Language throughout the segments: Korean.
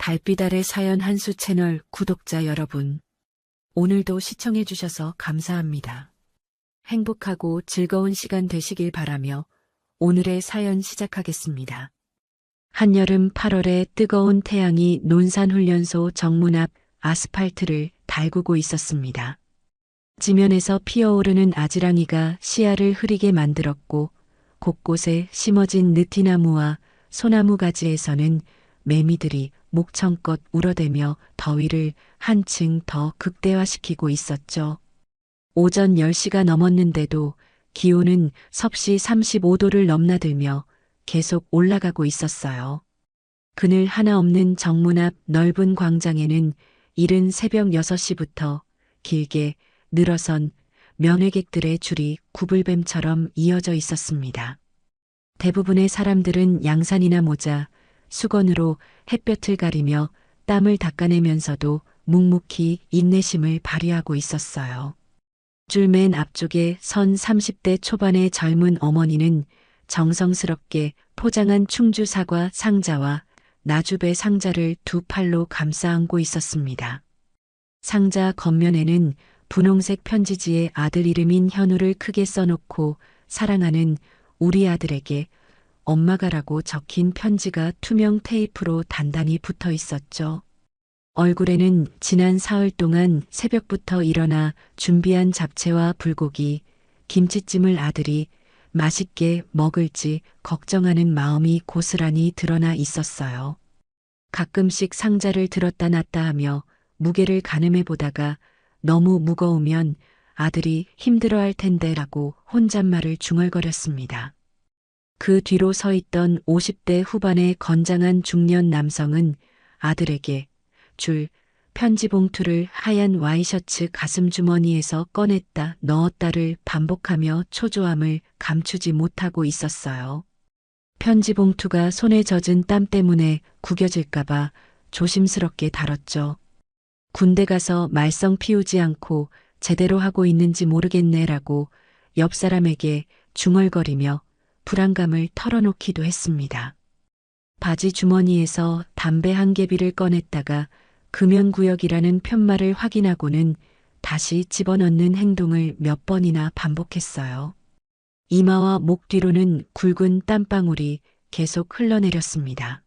달빛 아래 사연 한수 채널 구독자 여러분, 오늘도 시청해주셔서 감사합니다. 행복하고 즐거운 시간 되시길 바라며 오늘의 사연 시작하겠습니다. 한여름 8월에 뜨거운 태양이 논산훈련소 정문 앞 아스팔트를 달구고 있었습니다. 지면에서 피어오르는 아지랑이가 시야를 흐리게 만들었고 곳곳에 심어진 느티나무와 소나무 가지에서는 매미들이 목청껏 울어대며 더위를 한층 더 극대화시키고 있었죠. 오전 10시가 넘었는데도 기온은 섭씨 35도를 넘나들며 계속 올라가고 있었어요. 그늘 하나 없는 정문 앞 넓은 광장에는 이른 새벽 6시부터 길게 늘어선 면회객들의 줄이 구불뱀처럼 이어져 있었습니다. 대부분의 사람들은 양산이나 모자, 수건으로 햇볕을 가리며 땀을 닦아내면서도 묵묵히 인내심을 발휘하고 있었어요. 줄 맨 앞쪽에 선 30대 초반의 젊은 어머니는 정성스럽게 포장한 충주 사과 상자와 나주배 상자를 두 팔로 감싸 안고 있었습니다. 상자 겉면에는 분홍색 편지지에 아들 이름인 현우를 크게 써놓고 사랑하는 우리 아들에게 엄마가라고 적힌 편지가 투명 테이프로 단단히 붙어 있었죠. 얼굴에는 지난 사흘 동안 새벽부터 일어나 준비한 잡채와 불고기, 김치찜을 아들이 맛있게 먹을지 걱정하는 마음이 고스란히 드러나 있었어요. 가끔씩 상자를 들었다 놨다 하며 무게를 가늠해 보다가 너무 무거우면 아들이 힘들어할 텐데라고 혼잣말을 중얼거렸습니다. 그 뒤로 서 있던 50대 후반의 건장한 중년 남성은 아들에게 줄 편지 봉투를 하얀 와이셔츠 가슴 주머니에서 꺼냈다 넣었다를 반복하며 초조함을 감추지 못하고 있었어요. 편지 봉투가 손에 젖은 땀 때문에 구겨질까봐 조심스럽게 다뤘죠. 군대 가서 말썽 피우지 않고 제대로 하고 있는지 모르겠네라고 옆 사람에게 중얼거리며 불안감을 털어놓기도 했습니다. 바지 주머니에서 담배 한 개비를 꺼냈다가 금연구역이라는 편말을 확인하고는 다시 집어넣는 행동을 몇 번이나 반복했어요. 이마와 목 뒤로는 굵은 땀방울이 계속 흘러내렸습니다.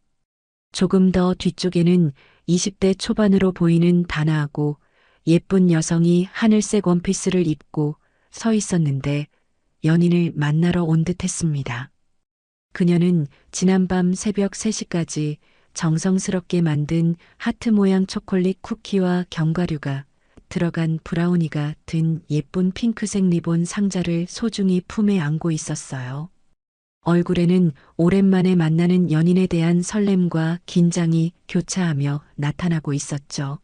조금 더 뒤쪽에는 20대 초반으로 보이는 단아하고 예쁜 여성이 하늘색 원피스를 입고 서 있었는데 연인을 만나러 온 듯했습니다. 그녀는 지난밤 새벽 3시까지 정성스럽게 만든 하트 모양 초콜릿 쿠키와 견과류가 들어간 브라우니가 든 예쁜 핑크색 리본 상자를 소중히 품에 안고 있었어요. 얼굴에는 오랜만에 만나는 연인에 대한 설렘과 긴장이 교차하며 나타나고 있었죠.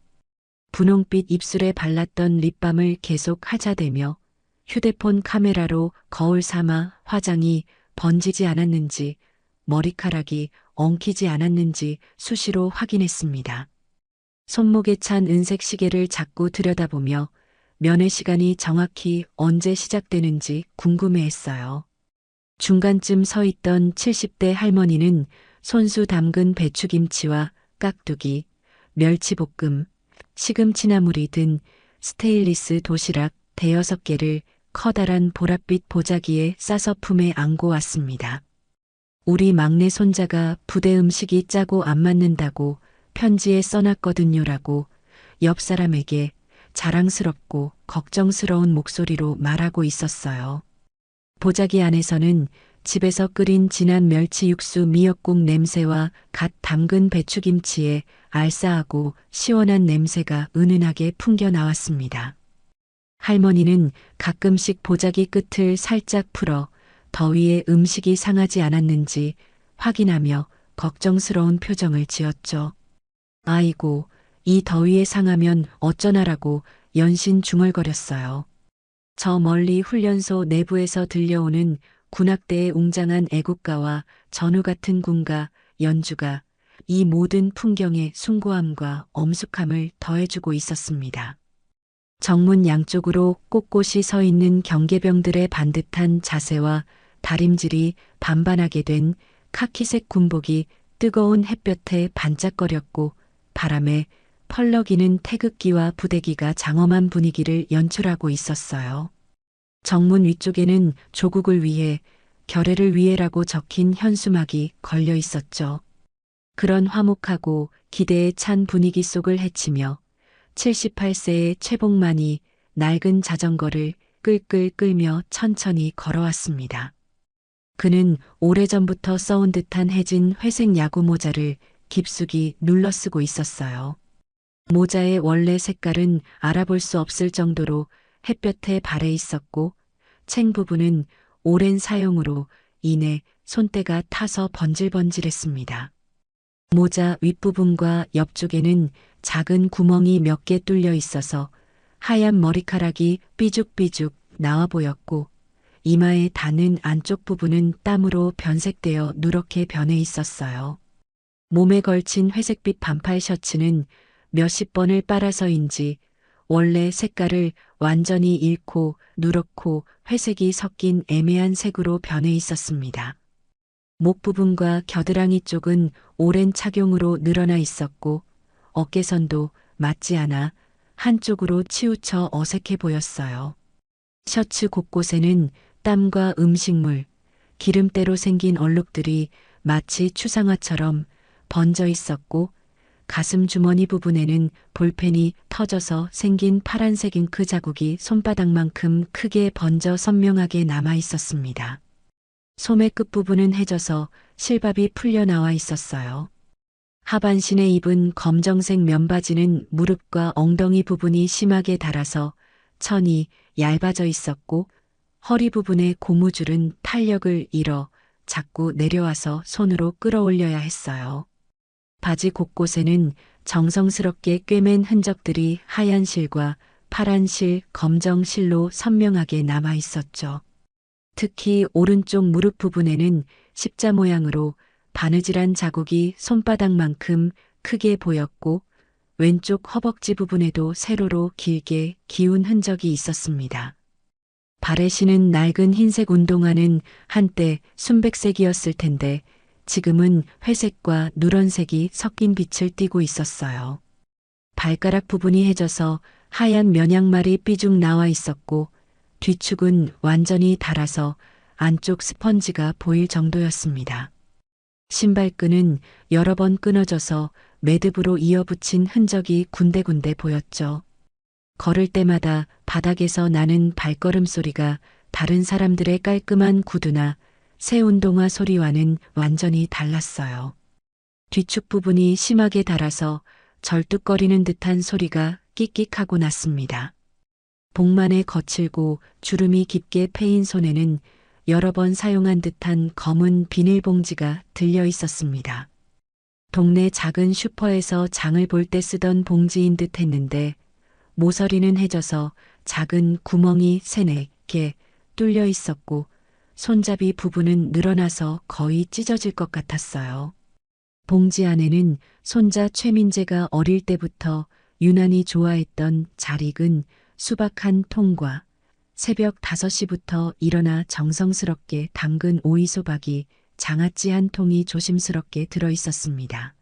분홍빛 입술에 발랐던 립밤을 계속 하자대며 휴대폰 카메라로 거울 삼아 화장이 번지지 않았는지 머리카락이 엉키지 않았는지 수시로 확인했습니다. 손목에 찬 은색 시계를 자꾸 들여다보며 면회 시간이 정확히 언제 시작되는지 궁금해했어요. 중간쯤 서 있던 70대 할머니는 손수 담근 배추김치와 깍두기, 멸치볶음, 시금치나물이 든 스테인리스 도시락 5개를 커다란 보랏빛 보자기에 싸서 품에 안고 왔습니다. 우리 막내 손자가 부대 음식이 짜고 안 맞는다고 편지에 써놨거든요라고 옆 사람에게 자랑스럽고 걱정스러운 목소리로 말하고 있었어요. 보자기 안에서는 집에서 끓인 진한 멸치 육수 미역국 냄새와 갓 담근 배추김치의 알싸하고 시원한 냄새가 은은하게 풍겨 나왔습니다. 할머니는 가끔씩 보자기 끝을 살짝 풀어 더위에 음식이 상하지 않았는지 확인하며 걱정스러운 표정을 지었죠. 아이고, 이 더위에 상하면 어쩌나라고 연신 중얼거렸어요. 저 멀리 훈련소 내부에서 들려오는 군악대의 웅장한 애국가와 전우 같은 군가, 연주가 이 모든 풍경에 숭고함과 엄숙함을 더해주고 있었습니다. 정문 양쪽으로 꼿꼿이 서 있는 경계병들의 반듯한 자세와 다림질이 반반하게 된 카키색 군복이 뜨거운 햇볕에 반짝거렸고 바람에 펄럭이는 태극기와 부대기가 장엄한 분위기를 연출하고 있었어요. 정문 위쪽에는 조국을 위해, 결의를 위해라고 적힌 현수막이 걸려 있었죠. 그런 화목하고 기대에 찬 분위기 속을 헤치며 78세의 최복만이 낡은 자전거를 끌끌 끌며 천천히 걸어왔습니다. 그는 오래전부터 써온 듯한 해진 회색 야구 모자를 깊숙이 눌러 쓰고 있었어요. 모자의 원래 색깔은 알아볼 수 없을 정도로 햇볕에 발해 있었고 챙 부분은 오랜 사용으로 인해 손때가 타서 번질번질했습니다. 모자 윗부분과 옆쪽에는 작은 구멍이 몇 개 뚫려 있어서 하얀 머리카락이 삐죽삐죽 나와 보였고 이마에 닿는 안쪽 부분은 땀으로 변색되어 누렇게 변해 있었어요. 몸에 걸친 회색빛 반팔 셔츠는 몇십 번을 빨아서인지 원래 색깔을 완전히 잃고 누렇고 회색이 섞인 애매한 색으로 변해 있었습니다. 목 부분과 겨드랑이 쪽은 오랜 착용으로 늘어나 있었고 어깨선도 맞지 않아 한쪽으로 치우쳐 어색해 보였어요. 셔츠 곳곳에는 땀과 음식물, 기름때로 생긴 얼룩들이 마치 추상화처럼 번져 있었고 가슴 주머니 부분에는 볼펜이 터져서 생긴 파란색 잉크 자국이 손바닥만큼 크게 번져 선명하게 남아 있었습니다. 소매 끝부분은 해져서 실밥이 풀려 나와 있었어요. 하반신에 입은 검정색 면바지는 무릎과 엉덩이 부분이 심하게 닳아서 천이 얇아져 있었고 허리 부분의 고무줄은 탄력을 잃어 자꾸 내려와서 손으로 끌어올려야 했어요. 바지 곳곳에는 정성스럽게 꿰맨 흔적들이 하얀 실과 파란 실, 검정 실로 선명하게 남아 있었죠. 특히 오른쪽 무릎 부분에는 십자 모양으로 바느질한 자국이 손바닥만큼 크게 보였고 왼쪽 허벅지 부분에도 세로로 길게 기운 흔적이 있었습니다. 발에 신은 낡은 흰색 운동화는 한때 순백색이었을 텐데 지금은 회색과 누런색이 섞인 빛을 띠고 있었어요. 발가락 부분이 해져서 하얀 면양말이 삐죽 나와 있었고 뒤축은 완전히 닳아서 안쪽 스펀지가 보일 정도였습니다. 신발끈은 여러 번 끊어져서 매듭으로 이어붙인 흔적이 군데군데 보였죠. 걸을 때마다 바닥에서 나는 발걸음 소리가 다른 사람들의 깔끔한 구두나 새 운동화 소리와는 완전히 달랐어요. 뒤축 부분이 심하게 닳아서 절뚝거리는 듯한 소리가 끽끽하고 났습니다. 복만에 거칠고 주름이 깊게 패인 손에는 여러 번 사용한 듯한 검은 비닐봉지가 들려 있었습니다. 동네 작은 슈퍼에서 장을 볼 때 쓰던 봉지인 듯 했는데 모서리는 해져서 작은 구멍이 3-4개 뚫려 있었고 손잡이 부분은 늘어나서 거의 찢어질 것 같았어요. 봉지 안에는 손자 최민재가 어릴 때부터 유난히 좋아했던 잘 익은 수박 한 통과 새벽 5시부터 일어나 정성스럽게 담근 오이소박이 장아찌 한 통이 조심스럽게 들어 있었습니다.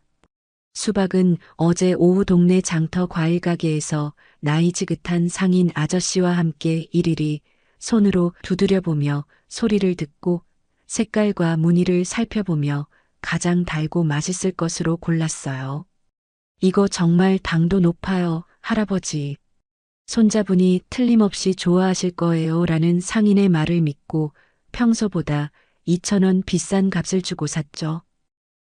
수박은 어제 오후 동네 장터 과일 가게에서 나이 지긋한 상인 아저씨와 함께 일일이 손으로 두드려보며 소리를 듣고 색깔과 무늬를 살펴보며 가장 달고 맛있을 것으로 골랐어요. 이거 정말 당도 높아요, 할아버지. 손자분이 틀림없이 좋아하실 거예요 라는 상인의 말을 믿고 평소보다 2,000원 비싼 값을 주고 샀죠.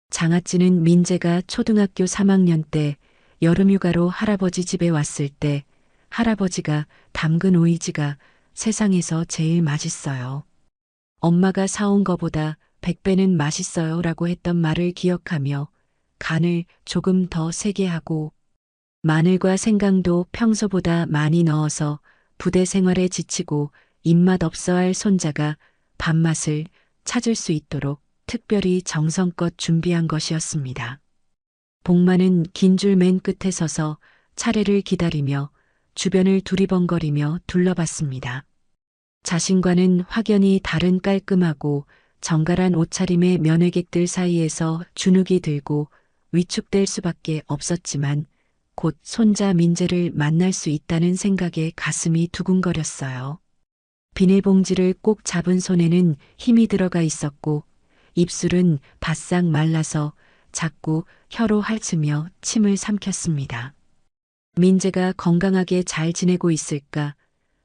장아찌는 민재가 초등학교 3학년 때 여름휴가로 할아버지 집에 왔을 때 할아버지가 담근 오이지가 세상에서 제일 맛있어요. 엄마가 사온 거보다 100배는 맛있어요 라고 했던 말을 기억하며 간을 조금 더 세게 하고 마늘과 생강도 평소보다 많이 넣어서 부대 생활에 지치고 입맛 없어 할 손자가 밥맛을 찾을 수 있도록 특별히 정성껏 준비한 것이었습니다. 복만은 긴 줄 맨 끝에 서서 차례를 기다리며 주변을 두리번거리며 둘러봤습니다. 자신과는 확연히 다른 깔끔하고 정갈한 옷차림의 면회객들 사이에서 주눅이 들고 위축될 수밖에 없었지만 곧 손자 민재를 만날 수 있다는 생각에 가슴이 두근거렸어요. 비닐봉지를 꼭 잡은 손에는 힘이 들어가 있었고 입술은 바싹 말라서 자꾸 혀로 핥으며 침을 삼켰습니다. 민재가 건강하게 잘 지내고 있을까,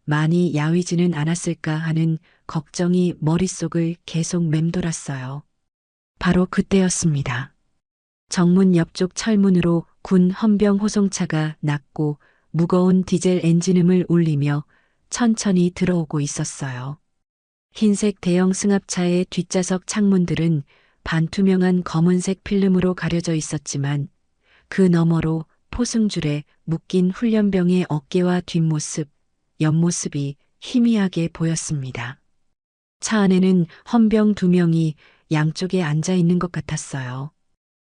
많이 야위지는 않았을까 하는 걱정이 머릿속을 계속 맴돌았어요. 바로 그때였습니다. 정문 옆쪽 철문으로 군 헌병 호송차가 낮고 무거운 디젤 엔진음을 울리며 천천히 들어오고 있었어요. 흰색 대형 승합차의 뒷좌석 창문들은 반투명한 검은색 필름으로 가려져 있었지만 그 너머로 포승줄에 묶인 훈련병의 어깨와 뒷모습, 옆모습이 희미하게 보였습니다. 차 안에는 헌병 2명이 양쪽에 앉아 있는 것 같았어요.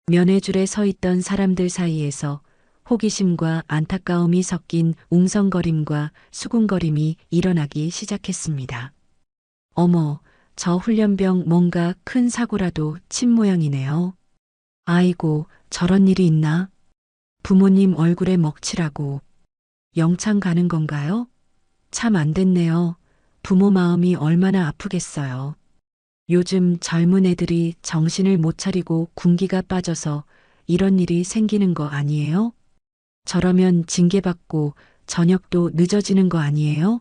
면회줄에 서 있던 사람들 사이에서 호기심과 안타까움이 섞인 웅성거림과 수군거림이 일어나기 시작했습니다. 어머, 저 훈련병 뭔가 큰 사고라도 친 모양이네요. 아이고, 저런 일이 있나? 부모님 얼굴에 먹칠하고 영창 가는 건가요? 참 안 됐네요. 부모 마음이 얼마나 아프겠어요. 요즘 젊은 애들이 정신을 못 차리고 군기가 빠져서 이런 일이 생기는 거 아니에요? 저러면 징계받고 저녁도 늦어지는 거 아니에요?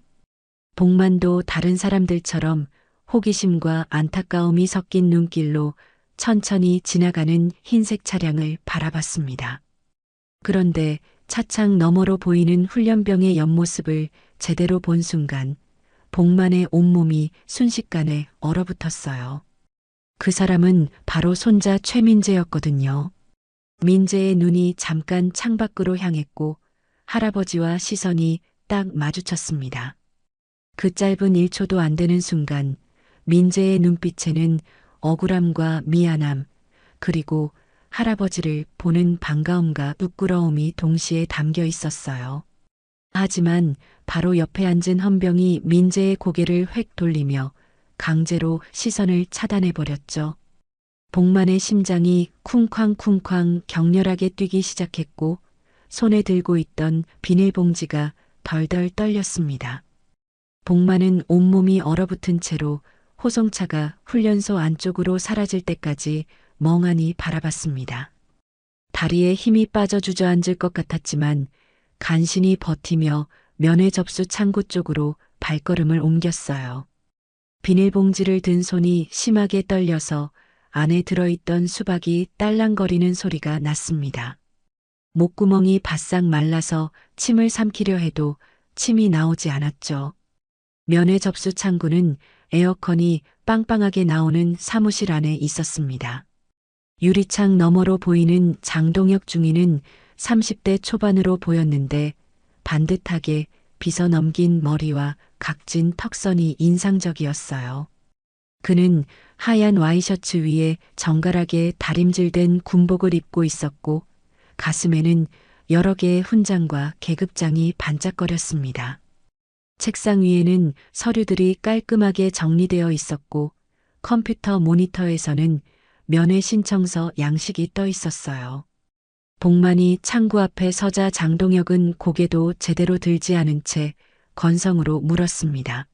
복만도 다른 사람들처럼 호기심과 안타까움이 섞인 눈길로 천천히 지나가는 흰색 차량을 바라봤습니다. 그런데 차창 너머로 보이는 훈련병의 옆모습을 제대로 본 순간 복만의 온몸이 순식간에 얼어붙었어요. 그 사람은 바로 손자 최민재였거든요. 민재의 눈이 잠깐 창밖으로 향했고 할아버지와 시선이 딱 마주쳤습니다. 그 짧은 1초도 안 되는 순간 민재의 눈빛에는 억울함과 미안함, 그리고 할아버지를 보는 반가움과 부끄러움이 동시에 담겨 있었어요. 하지만 바로 옆에 앉은 헌병이 민재의 고개를 획 돌리며 강제로 시선을 차단해버렸죠. 복만의 심장이 쿵쾅쿵쾅 격렬하게 뛰기 시작했고 손에 들고 있던 비닐봉지가 덜덜 떨렸습니다. 복만은 온몸이 얼어붙은 채로 호송차가 훈련소 안쪽으로 사라질 때까지 멍하니 바라봤습니다. 다리에 힘이 빠져 주저앉을 것 같았지만 간신히 버티며 면회 접수 창구 쪽으로 발걸음을 옮겼어요. 비닐봉지를 든 손이 심하게 떨려서 안에 들어있던 수박이 딸랑거리는 소리가 났습니다. 목구멍이 바싹 말라서 침을 삼키려 해도 침이 나오지 않았죠. 면회 접수 창구는 에어컨이 빵빵하게 나오는 사무실 안에 있었습니다. 유리창 너머로 보이는 장동혁 중위는 30대 초반으로 보였는데 반듯하게 빗어 넘긴 머리와 각진 턱선이 인상적이었어요. 그는 하얀 와이셔츠 위에 정갈하게 다림질된 군복을 입고 있었고 가슴에는 여러 개의 훈장과 계급장이 반짝거렸습니다. 책상 위에는 서류들이 깔끔하게 정리되어 있었고 컴퓨터 모니터에서는 면회 신청서 양식이 떠 있었어요. 복만이 창구 앞에 서자 장동혁은 고개도 제대로 들지 않은 채 건성으로 물었습니다.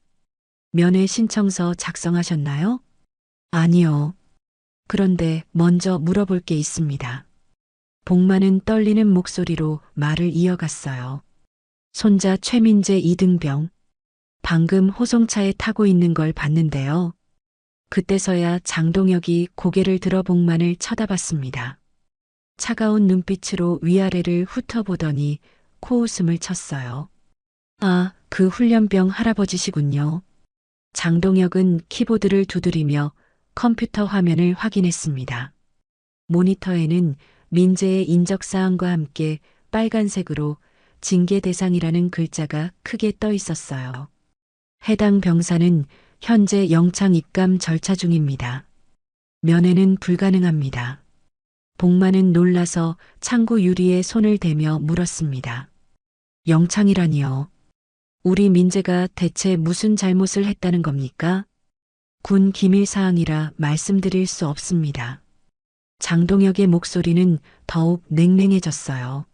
면회 신청서 작성하셨나요? 아니요. 그런데 먼저 물어볼 게 있습니다. 복만은 떨리는 목소리로 말을 이어갔어요. 손자 최민재 이등병. 방금 호송차에 타고 있는 걸 봤는데요. 그때서야 장동혁이 고개를 들어 복만을 쳐다봤습니다. 차가운 눈빛으로 위아래를 훑어보더니 코웃음을 쳤어요. 아, 그 훈련병 할아버지시군요. 장동혁은 키보드를 두드리며 컴퓨터 화면을 확인했습니다. 모니터에는 민재의 인적사항과 함께 빨간색으로 징계 대상이라는 글자가 크게 떠 있었어요. 해당 병사는 현재 영창 입감 절차 중입니다. 면회는 불가능합니다. 복만은 놀라서 창구 유리에 손을 대며 물었습니다. 영창이라니요. 우리 민재가 대체 무슨 잘못을 했다는 겁니까? 군 기밀 사항이라 말씀드릴 수 없습니다. 장동혁의 목소리는 더욱 냉랭해졌어요.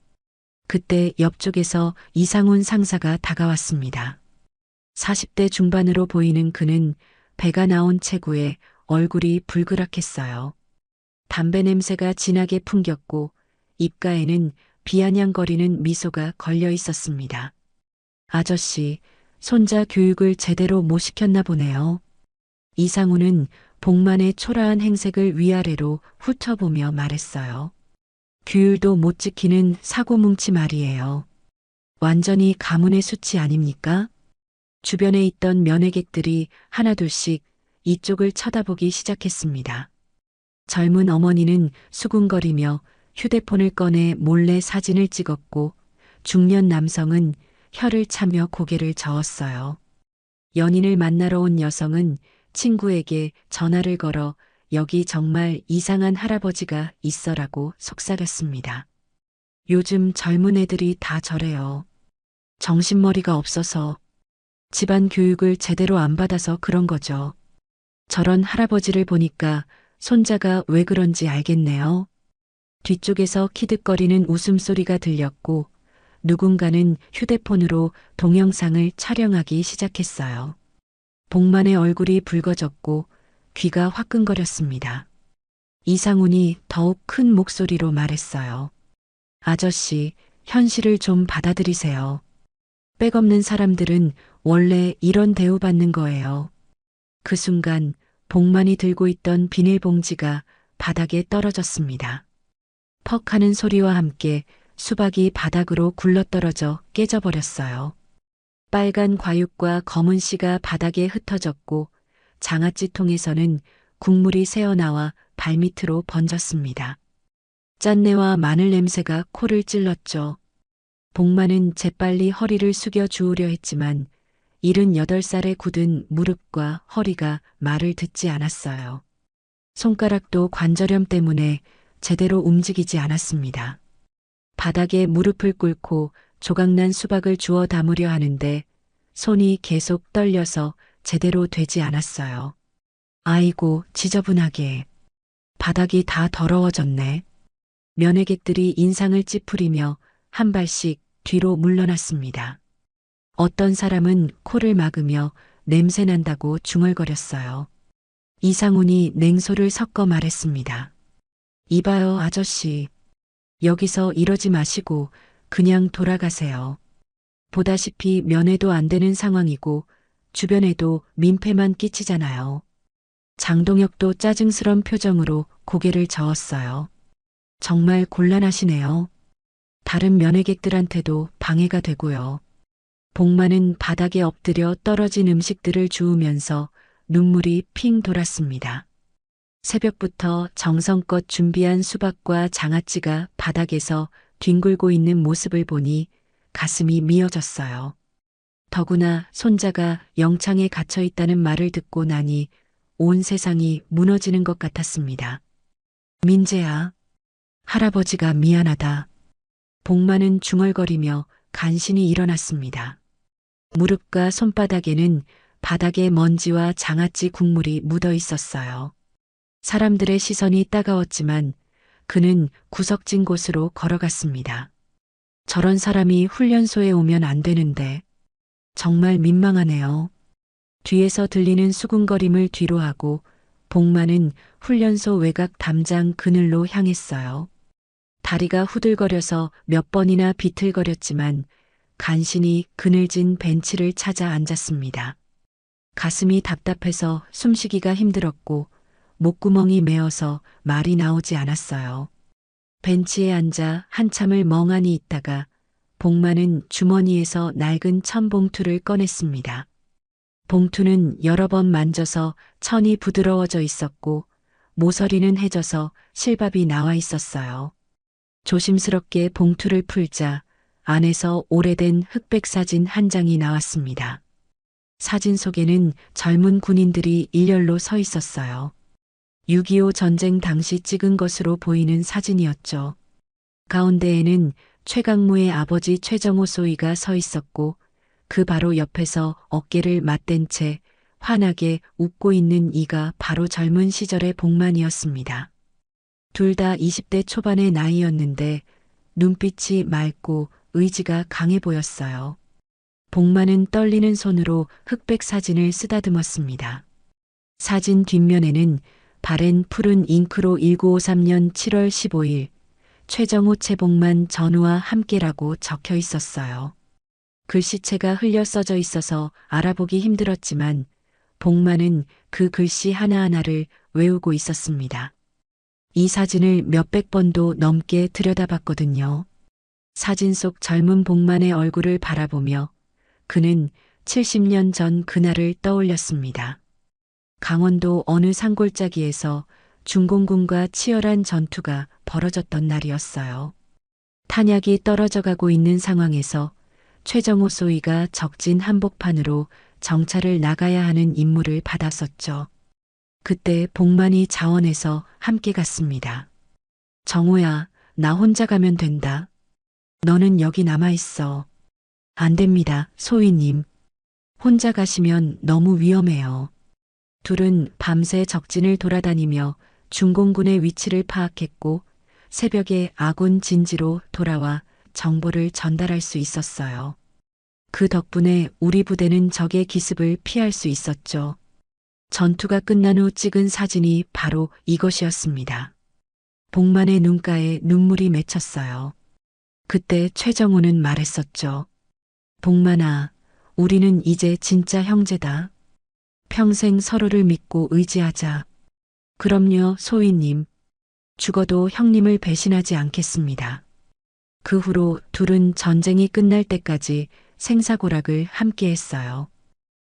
그때 옆쪽에서 이상훈 상사가 다가왔습니다. 40대 중반으로 보이는 그는 배가 나온 체구에 얼굴이 불그락했어요. 담배 냄새가 진하게 풍겼고 입가에는 비아냥거리는 미소가 걸려 있었습니다. 아저씨, 손자 교육을 제대로 못 시켰나 보네요. 이상우는 복만의 초라한 행색을 위아래로 훑어보며 말했어요. 규율도 못 지키는 사고뭉치 말이에요. 완전히 가문의 수치 아닙니까? 주변에 있던 면회객들이 하나둘씩 이쪽을 쳐다보기 시작했습니다. 젊은 어머니는 수군거리며 휴대폰을 꺼내 몰래 사진을 찍었고 중년 남성은 혀를 차며 고개를 저었어요. 연인을 만나러 온 여성은 친구에게 전화를 걸어 여기 정말 이상한 할아버지가 있어라고 속삭였습니다. 요즘 젊은 애들이 다 저래요. 정신머리가 없어서 집안 교육을 제대로 안 받아서 그런 거죠. 저런 할아버지를 보니까 손자가 왜 그런지 알겠네요. 뒤쪽에서 키득거리는 웃음소리가 들렸고 누군가는 휴대폰으로 동영상을 촬영하기 시작했어요. 복만의 얼굴이 붉어졌고 귀가 화끈거렸습니다. 이상훈이 더욱 큰 목소리로 말했어요. 아저씨, 현실을 좀 받아들이세요. 백없는 사람들은 원래 이런 대우받는 거예요. 그 순간 복만이 들고 있던 비닐봉지가 바닥에 떨어졌습니다. 퍽 하는 소리와 함께 수박이 바닥으로 굴러떨어져 깨져버렸어요. 빨간 과육과 검은 씨가 바닥에 흩어졌고 장아찌 통에서는 국물이 새어나와 발밑으로 번졌습니다. 짠내와 마늘 냄새가 코를 찔렀죠. 복만은 재빨리 허리를 숙여 주우려 했지만 78살에 굳은 무릎과 허리가 말을 듣지 않았어요. 손가락도 관절염 때문에 제대로 움직이지 않았습니다. 바닥에 무릎을 꿇고 조각난 수박을 주워 담으려 하는데 손이 계속 떨려서 제대로 되지 않았어요. 아이고, 지저분하게. 바닥이 다 더러워졌네. 면회객들이 인상을 찌푸리며 한 발씩 뒤로 물러났습니다. 어떤 사람은 코를 막으며 냄새난다고 중얼거렸어요. 이상훈이 냉소를 섞어 말했습니다. 이봐요, 아저씨. 여기서 이러지 마시고 그냥 돌아가세요. 보다시피 면회도 안 되는 상황이고 주변에도 민폐만 끼치잖아요. 장동혁도 짜증스런 표정으로 고개를 저었어요. 정말 곤란하시네요. 다른 면회객들한테도 방해가 되고요. 복만은 바닥에 엎드려 떨어진 음식들을 주우면서 눈물이 핑 돌았습니다. 새벽부터 정성껏 준비한 수박과 장아찌가 바닥에서 뒹굴고 있는 모습을 보니 가슴이 미어졌어요. 더구나 손자가 영창에 갇혀 있다는 말을 듣고 나니 온 세상이 무너지는 것 같았습니다. 민재야, 할아버지가 미안하다. 복만은 중얼거리며 간신히 일어났습니다. 무릎과 손바닥에는 바닥에 먼지와 장아찌 국물이 묻어 있었어요. 사람들의 시선이 따가웠지만 그는 구석진 곳으로 걸어갔습니다. 저런 사람이 훈련소에 오면 안 되는데 정말 민망하네요. 뒤에서 들리는 수군거림을 뒤로하고 복만은 훈련소 외곽 담장 그늘로 향했어요. 다리가 후들거려서 몇 번이나 비틀거렸지만 간신히 그늘진 벤치를 찾아 앉았습니다. 가슴이 답답해서 숨쉬기가 힘들었고 목구멍이 메어서 말이 나오지 않았어요. 벤치에 앉아 한참을 멍하니 있다가 복만은 주머니에서 낡은 천봉투를 꺼냈습니다. 봉투는 여러 번 만져서 천이 부드러워져 있었고 모서리는 해져서 실밥이 나와 있었어요. 조심스럽게 봉투를 풀자 안에서 오래된 흑백 사진 한 장이 나왔습니다. 사진 속에는 젊은 군인들이 일렬로 서 있었어요. 6.25 전쟁 당시 찍은 것으로 보이는 사진이었죠. 가운데에는 최강무의 아버지 최정호 소위가 서 있었고 그 바로 옆에서 어깨를 맞댄 채 환하게 웃고 있는 이가 바로 젊은 시절의 복만이었습니다. 둘 다 20대 초반의 나이였는데 눈빛이 맑고 의지가 강해 보였어요. 복만은 떨리는 손으로 흑백 사진을 쓰다듬었습니다. 사진 뒷면에는 바랜 푸른 잉크로 1953년 7월 15일 최정호 최복만 전우와 함께라고 적혀 있었어요. 글씨체가 흘려 써져 있어서 알아보기 힘들었지만 복만은 그 글씨 하나하나를 외우고 있었습니다. 이 사진을 몇백 번도 넘게 들여다봤거든요. 사진 속 젊은 복만의 얼굴을 바라보며 그는 70년 전 그날을 떠올렸습니다. 강원도 어느 산골짜기에서 중공군과 치열한 전투가 벌어졌던 날이었어요. 탄약이 떨어져 가고 있는 상황에서 최정호 소위가 적진 한복판으로 정찰을 나가야 하는 임무를 받았었죠. 그때 복만이 자원해서 함께 갔습니다. 정호야, 나 혼자 가면 된다. 너는 여기 남아 있어. 안 됩니다, 소위님. 혼자 가시면 너무 위험해요. 둘은 밤새 적진을 돌아다니며 중공군의 위치를 파악했고 새벽에 아군 진지로 돌아와 정보를 전달할 수 있었어요. 그 덕분에 우리 부대는 적의 기습을 피할 수 있었죠. 전투가 끝난 후 찍은 사진이 바로 이것이었습니다. 복만의 눈가에 눈물이 맺혔어요. 그때 최정우는 말했었죠. 복만아, 우리는 이제 진짜 형제다. 평생 서로를 믿고 의지하자. 그럼요, 소위님. 죽어도 형님을 배신하지 않겠습니다. 그 후로 둘은 전쟁이 끝날 때까지 생사고락을 함께 했어요.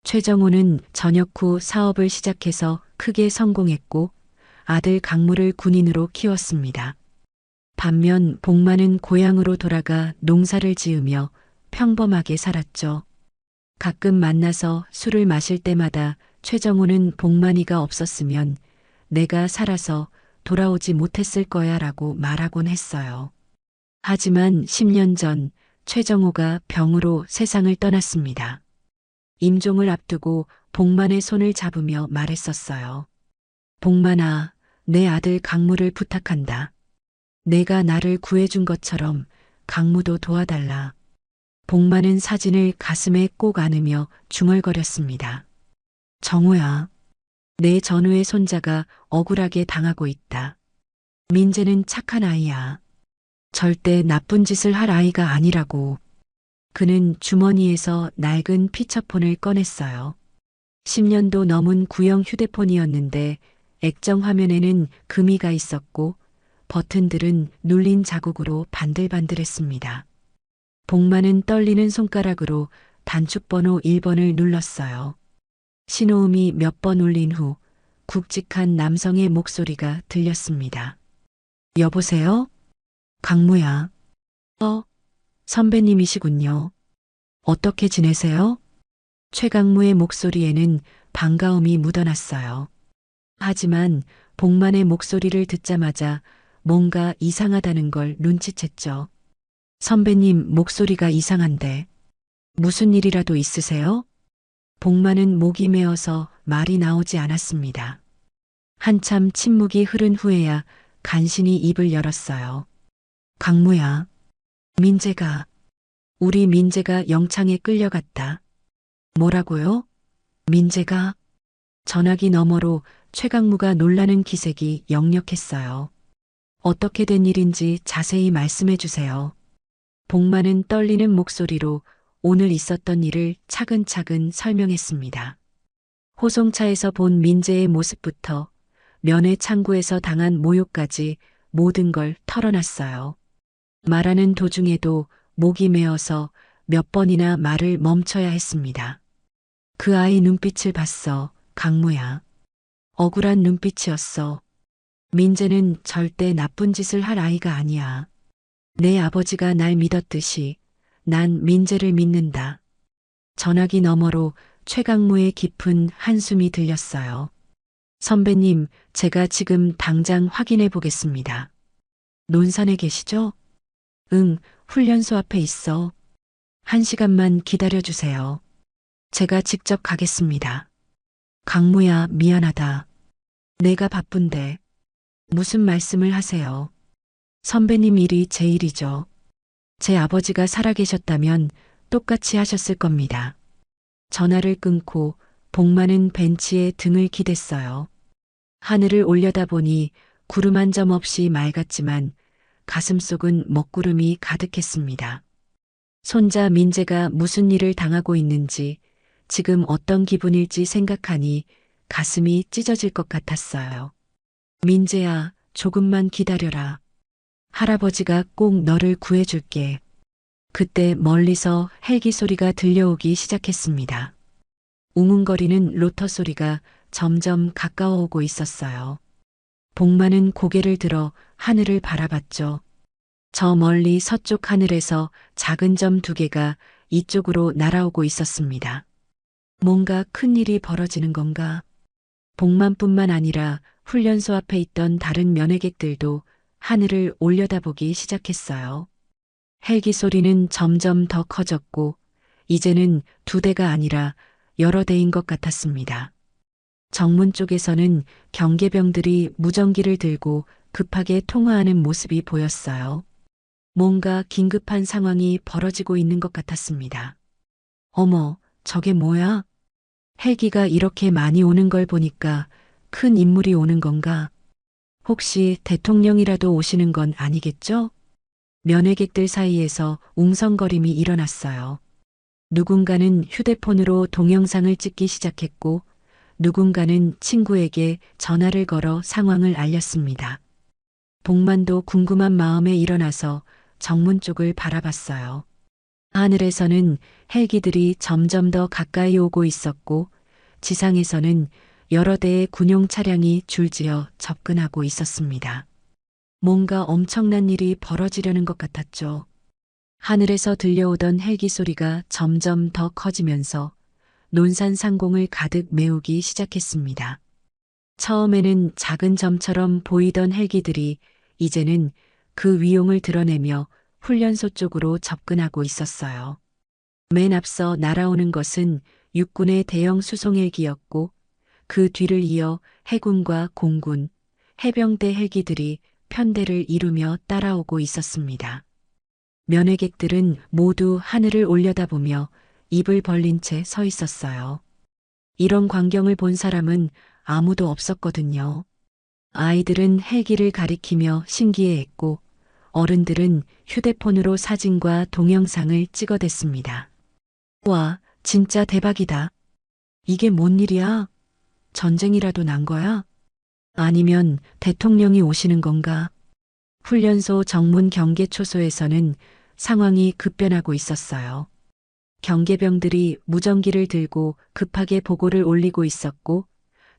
최정호는 전역 후 사업을 시작해서 크게 성공했고 아들 강무를 군인으로 키웠습니다. 반면 복만은 고향으로 돌아가 농사를 지으며 평범하게 살았죠. 가끔 만나서 술을 마실 때마다 최정호는 복만이가 없었으면 내가 살아서 돌아오지 못했을 거야 라고 말하곤 했어요. 하지만 10년 전 최정호가 병으로 세상을 떠났습니다. 임종을 앞두고 복만의 손을 잡으며 말했었어요. 복만아, 내 아들 강무를 부탁한다. 내가 나를 구해준 것처럼 강무도 도와달라. 복만은 사진을 가슴에 꼭 안으며 중얼거렸습니다. 정호야, 내 전우의 손자가 억울하게 당하고 있다. 민재는 착한 아이야. 절대 나쁜 짓을 할 아이가 아니라고. 그는 주머니에서 낡은 피처폰을 꺼냈어요. 10년도 넘은 구형 휴대폰이었는데 액정 화면에는 금이가 있었고 버튼들은 눌린 자국으로 반들반들했습니다. 복만은 떨리는 손가락으로 단축번호 1번을 눌렀어요. 신호음이 몇 번 울린 후 굵직한 남성의 목소리가 들렸습니다. 여보세요? 강무야. 선배님이시군요. 어떻게 지내세요? 최강무의 목소리에는 반가움이 묻어났어요. 하지만 복만의 목소리를 듣자마자 뭔가 이상하다는 걸 눈치챘죠. 선배님 목소리가 이상한데 무슨 일이라도 있으세요? 복만은 목이 메어서 말이 나오지 않았습니다. 한참 침묵이 흐른 후에야 간신히 입을 열었어요. 강무야, 우리 민재가 영창에 끌려갔다. 뭐라고요? 민재가? 전화기 너머로 최강무가 놀라는 기색이 역력했어요. 어떻게 된 일인지 자세히 말씀해 주세요. 복만은 떨리는 목소리로 오늘 있었던 일을 차근차근 설명했습니다. 호송차에서 본 민재의 모습부터 면회 창구에서 당한 모욕까지 모든 걸 털어놨어요. 말하는 도중에도 목이 메어서 몇 번이나 말을 멈춰야 했습니다. 그 아이 눈빛을 봤어, 강무야. 억울한 눈빛이었어. 민재는 절대 나쁜 짓을 할 아이가 아니야. 내 아버지가 날 믿었듯이 난 민재를 믿는다. 전화기 너머로 최강무의 깊은 한숨이 들렸어요. 선배님, 제가 지금 당장 확인해 보겠습니다. 논산에 계시죠? 응, 훈련소 앞에 있어. 1시간만 기다려주세요. 제가 직접 가겠습니다. 강무야, 미안하다. 내가 바쁜데. 무슨 말씀을 하세요? 선배님 일이 제 일이죠. 제 아버지가 살아계셨다면 똑같이 하셨을 겁니다. 전화를 끊고 복만은 벤치에 등을 기댔어요. 하늘을 올려다보니 구름 한 점 없이 맑았지만 가슴속은 먹구름이 가득했습니다. 손자 민재가 무슨 일을 당하고 있는지, 지금 어떤 기분일지 생각하니 가슴이 찢어질 것 같았어요. 민재야, 조금만 기다려라. 할아버지가 꼭 너를 구해줄게. 그때 멀리서 헬기 소리가 들려오기 시작했습니다. 웅웅거리는 로터 소리가 점점 가까워오고 있었어요. 복만은 고개를 들어 하늘을 바라봤죠. 저 멀리 서쪽 하늘에서 작은 점 2개가 이쪽으로 날아오고 있었습니다. 뭔가 큰 일이 벌어지는 건가? 복만뿐만 아니라 훈련소 앞에 있던 다른 면회객들도 하늘을 올려다보기 시작했어요. 헬기 소리는 점점 더 커졌고 이제는 2대가 아니라 여러 대인 것 같았습니다. 정문 쪽에서는 경계병들이 무전기를 들고 급하게 통화하는 모습이 보였어요. 뭔가 긴급한 상황이 벌어지고 있는 것 같았습니다. 어머, 저게 뭐야? 헬기가 이렇게 많이 오는 걸 보니까 큰 인물이 오는 건가? 혹시 대통령이라도 오시는 건 아니겠죠? 면회객들 사이에서 웅성거림이 일어났어요. 누군가는 휴대폰으로 동영상을 찍기 시작했고 누군가는 친구에게 전화를 걸어 상황을 알렸습니다. 복만도 궁금한 마음에 일어나서 정문 쪽을 바라봤어요. 하늘에서는 헬기들이 점점 더 가까이 오고 있었고 지상에서는 여러 대의 군용 차량이 줄지어 접근하고 있었습니다. 뭔가 엄청난 일이 벌어지려는 것 같았죠. 하늘에서 들려오던 헬기 소리가 점점 더 커지면서 논산 상공을 가득 메우기 시작했습니다. 처음에는 작은 점처럼 보이던 헬기들이 이제는 그 위용을 드러내며 훈련소 쪽으로 접근하고 있었어요. 맨 앞서 날아오는 것은 육군의 대형 수송 헬기였고 그 뒤를 이어 해군과 공군, 해병대 헬기들이 편대를 이루며 따라오고 있었습니다. 면회객들은 모두 하늘을 올려다보며 입을 벌린 채 서 있었어요. 이런 광경을 본 사람은 아무도 없었거든요. 아이들은 헬기를 가리키며 신기해했고 어른들은 휴대폰으로 사진과 동영상을 찍어댔습니다. 와, 진짜 대박이다. 이게 뭔 일이야? 전쟁이라도 난 거야? 아니면 대통령이 오시는 건가? 훈련소 정문 경계초소에서는 상황이 급변하고 있었어요. 경계병들이 무전기를 들고 급하게 보고를 올리고 있었고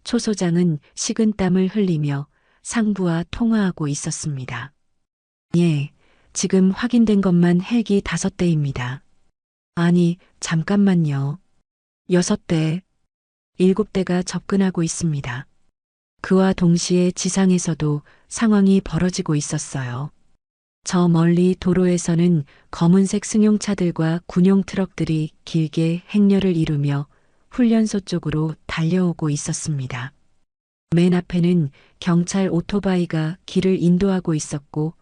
초소장은 식은땀을 흘리며 상부와 통화하고 있었습니다. 예, 지금 확인된 것만 헬기 5대입니다. 아니, 잠깐만요. 6대, 7대가 접근하고 있습니다. 그와 동시에 지상에서도 상황이 벌어지고 있었어요. 저 멀리 도로에서는 검은색 승용차들과 군용 트럭들이 길게 행렬을 이루며 훈련소 쪽으로 달려오고 있었습니다. 맨 앞에는 경찰 오토바이가 길을 인도하고 있었고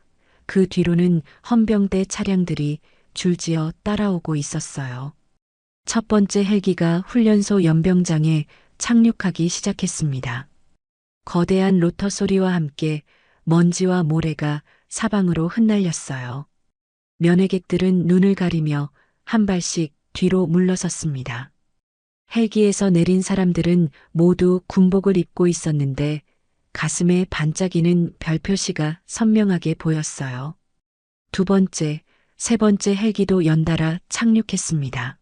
그 뒤로는 헌병대 차량들이 줄지어 따라오고 있었어요. 첫 번째 헬기가 훈련소 연병장에 착륙하기 시작했습니다. 거대한 로터 소리와 함께 먼지와 모래가 사방으로 흩날렸어요. 면회객들은 눈을 가리며 한 발씩 뒤로 물러섰습니다. 헬기에서 내린 사람들은 모두 군복을 입고 있었는데 가슴에 반짝이는 별 표시가 선명하게 보였어요. 2번째, 3번째 헬기도 연달아 착륙했습니다.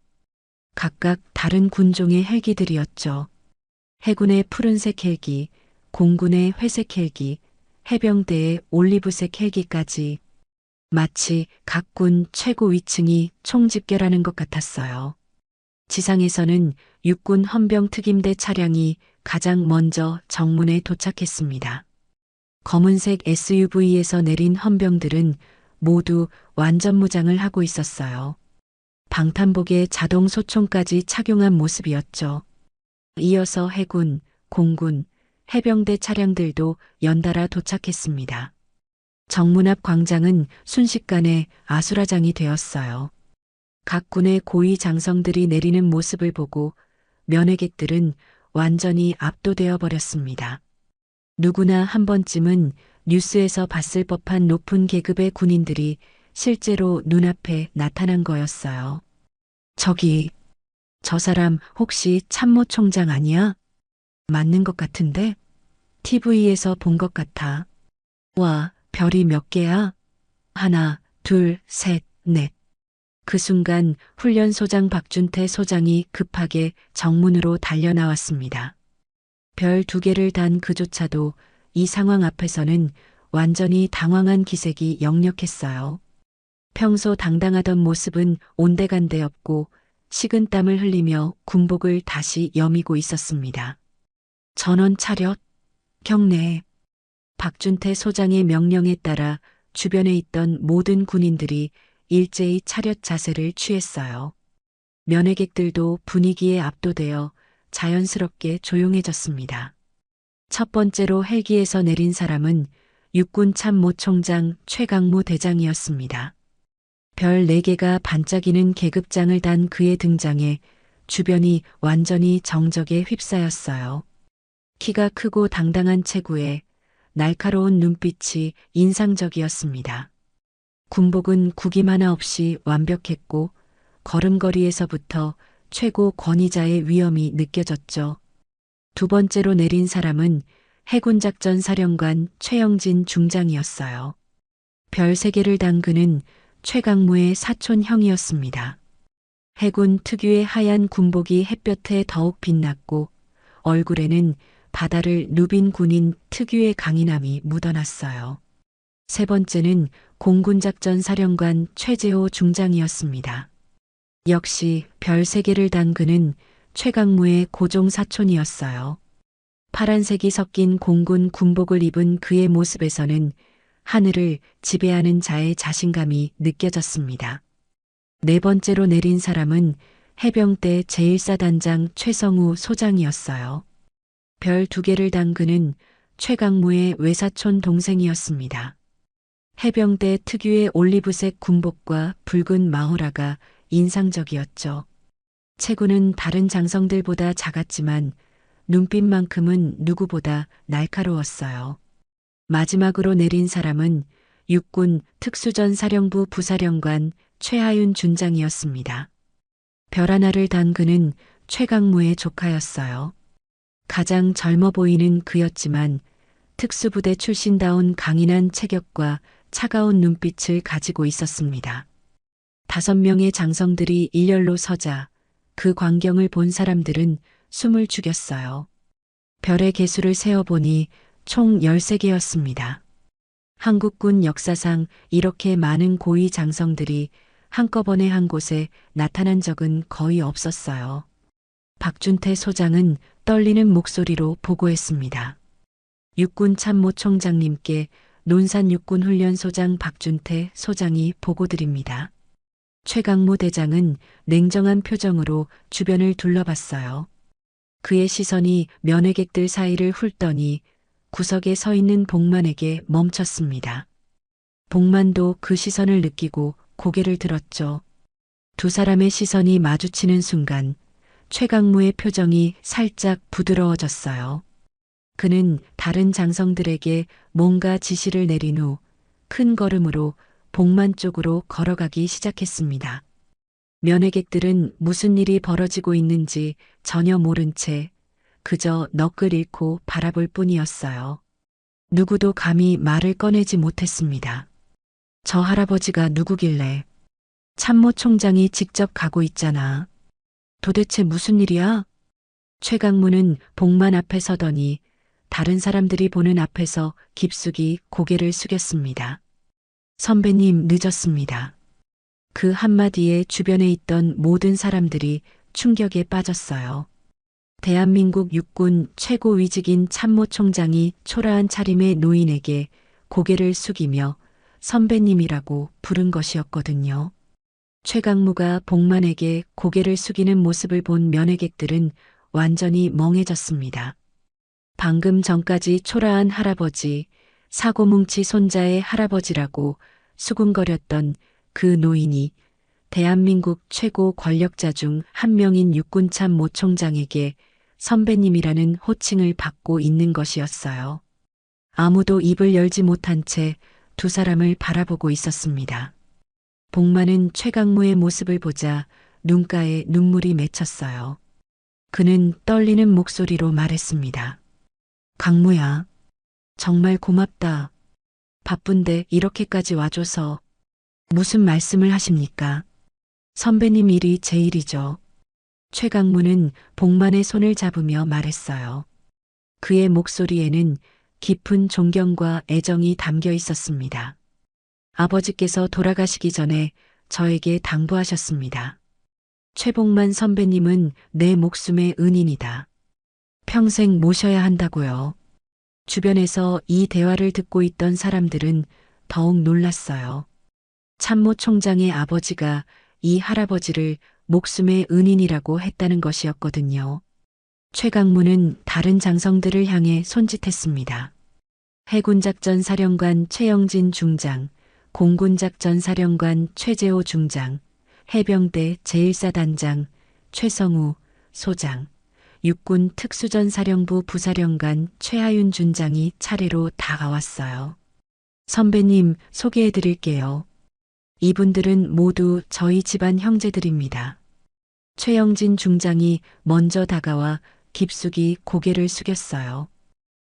각각 다른 군종의 헬기들이었죠. 해군의 푸른색 헬기, 공군의 회색 헬기, 해병대의 올리브색 헬기까지 마치 각 군 최고 위층이 총집결하는 것 같았어요. 지상에서는 육군 헌병 특임대 차량이 가장 먼저 정문에 도착했습니다. 검은색 SUV에서 내린 헌병들은 모두 완전 무장을 하고 있었어요. 방탄복에 자동 소총까지 착용한 모습이었죠. 이어서 해군, 공군, 해병대 차량들도 연달아 도착했습니다. 정문 앞 광장은 순식간에 아수라장이 되었어요. 각 군의 고위 장성들이 내리는 모습을 보고 면회객들은 완전히 압도되어 버렸습니다. 누구나 한 번쯤은 뉴스에서 봤을 법한 높은 계급의 군인들이 실제로 눈앞에 나타난 거였어요. 저기, 저 사람 혹시 참모총장 아니야? 맞는 것 같은데? TV에서 본 것 같아. 와, 별이 몇 개야? 하나, 둘, 셋, 넷. 그 순간 훈련소장 박준태 소장이 급하게 정문으로 달려나왔습니다. 별 2개를 단 그조차도 이 상황 앞에서는 완전히 당황한 기색이 역력했어요. 평소 당당하던 모습은 온데간데 없고 식은땀을 흘리며 군복을 다시 여미고 있었습니다. 전원 차렷, 경례. 박준태 소장의 명령에 따라 주변에 있던 모든 군인들이 일제히 차렷 자세를 취했어요. 면회객들도 분위기에 압도되어 자연스럽게 조용해졌습니다. 첫 번째로 헬기에서 내린 사람은 육군 참모총장 최강무 대장이었습니다. 별 4개가 반짝이는 계급장을 단 그의 등장에 주변이 완전히 정적에 휩싸였어요. 키가 크고 당당한 체구에 날카로운 눈빛이 인상적이었습니다. 군복은 구김 하나 없이 완벽했고 걸음걸이에서부터 최고 권위자의 위엄이 느껴졌죠. 두 번째로 내린 사람은 해군작전 사령관 최영진 중장이었어요. 별 3개를 단 그는 최강무의 사촌 형이었습니다. 해군 특유의 하얀 군복이 햇볕에 더욱 빛났고 얼굴에는 바다를 누빈 군인 특유의 강인함이 묻어났어요. 세 번째는 공군작전 사령관 최재호 중장이었습니다. 역시 별 3개를 단 그는 최강무의 고종 사촌이었어요. 파란색이 섞인 공군 군복을 입은 그의 모습에서는 하늘을 지배하는 자의 자신감이 느껴졌습니다. 네 번째로 내린 사람은 해병대 제1사단장 최성우 소장이었어요. 별 2개를 단 그는 최강무의 외사촌 동생이었습니다. 해병대 특유의 올리브색 군복과 붉은 마호라가 인상적이었죠. 체구는 다른 장성들보다 작았지만 눈빛만큼은 누구보다 날카로웠어요. 마지막으로 내린 사람은 육군 특수전사령부 부사령관 최하윤 준장이었습니다. 별 하나를 단 그는 최강무의 조카였어요. 가장 젊어 보이는 그였지만 특수부대 출신다운 강인한 체격과 차가운 눈빛을 가지고 있었습니다. 5명의 장성들이 일렬로 서자 그 광경을 본 사람들은 숨을 죽였어요. 별의 개수를 세어보니 총 13개였습니다. 한국군 역사상 이렇게 많은 고위 장성들이 한꺼번에 한 곳에 나타난 적은 거의 없었어요. 박준태 소장은 떨리는 목소리로 보고했습니다. 육군 참모총장님께 논산육군훈련소장 박준태 소장이 보고드립니다. 최강무 대장은 냉정한 표정으로 주변을 둘러봤어요. 그의 시선이 면회객들 사이를 훑더니 구석에 서 있는 복만에게 멈췄습니다. 복만도 그 시선을 느끼고 고개를 들었죠. 두 사람의 시선이 마주치는 순간 최강무의 표정이 살짝 부드러워졌어요. 그는 다른 장성들에게 뭔가 지시를 내린 후 큰 걸음으로 복만 쪽으로 걸어가기 시작했습니다. 면회객들은 무슨 일이 벌어지고 있는지 전혀 모른 채 그저 넋을 잃고 바라볼 뿐이었어요. 누구도 감히 말을 꺼내지 못했습니다. 저 할아버지가 누구길래? 참모총장이 직접 가고 있잖아. 도대체 무슨 일이야? 최강무는 복만 앞에 서더니 다른 사람들이 보는 앞에서 깊숙이 고개를 숙였습니다. 선배님 늦었습니다. 그 한마디에 주변에 있던 모든 사람들이 충격에 빠졌어요. 대한민국 육군 최고위직인 참모총장이 초라한 차림의 노인에게 고개를 숙이며 선배님이라고 부른 것이었거든요. 최강무가 복만에게 고개를 숙이는 모습을 본 면회객들은 완전히 멍해졌습니다. 방금 전까지 초라한 할아버지, 사고뭉치 손자의 할아버지라고 수군거렸던 그 노인이 대한민국 최고 권력자 중 한 명인 육군참 모 총장에게 선배님이라는 호칭을 받고 있는 것이었어요. 아무도 입을 열지 못한 채 두 사람을 바라보고 있었습니다. 복만은 최강무의 모습을 보자 눈가에 눈물이 맺혔어요. 그는 떨리는 목소리로 말했습니다. 강무야, 정말 고맙다. 바쁜데 이렇게까지 와줘서. 무슨 말씀을 하십니까? 선배님 일이 제 일이죠. 최강무는 복만의 손을 잡으며 말했어요. 그의 목소리에는 깊은 존경과 애정이 담겨 있었습니다. 아버지께서 돌아가시기 전에 저에게 당부하셨습니다. 최복만 선배님은 내 목숨의 은인이다. 평생 모셔야 한다고요. 주변에서 이 대화를 듣고 있던 사람들은 더욱 놀랐어요. 참모 총장의 아버지가 이 할아버지를 목숨의 은인이라고 했다는 것이었거든요. 최강무는 다른 장성들을 향해 손짓했습니다. 해군작전 사령관 최영진 중장, 공군작전 사령관 최재호 중장, 해병대 제1사단장 최성우 소장, 육군 특수전사령부 부사령관 최하윤 준장이 차례로 다가왔어요. 선배님 소개해 드릴게요. 이분들은 모두 저희 집안 형제들입니다. 최영진 중장이 먼저 다가와 깊숙이 고개를 숙였어요.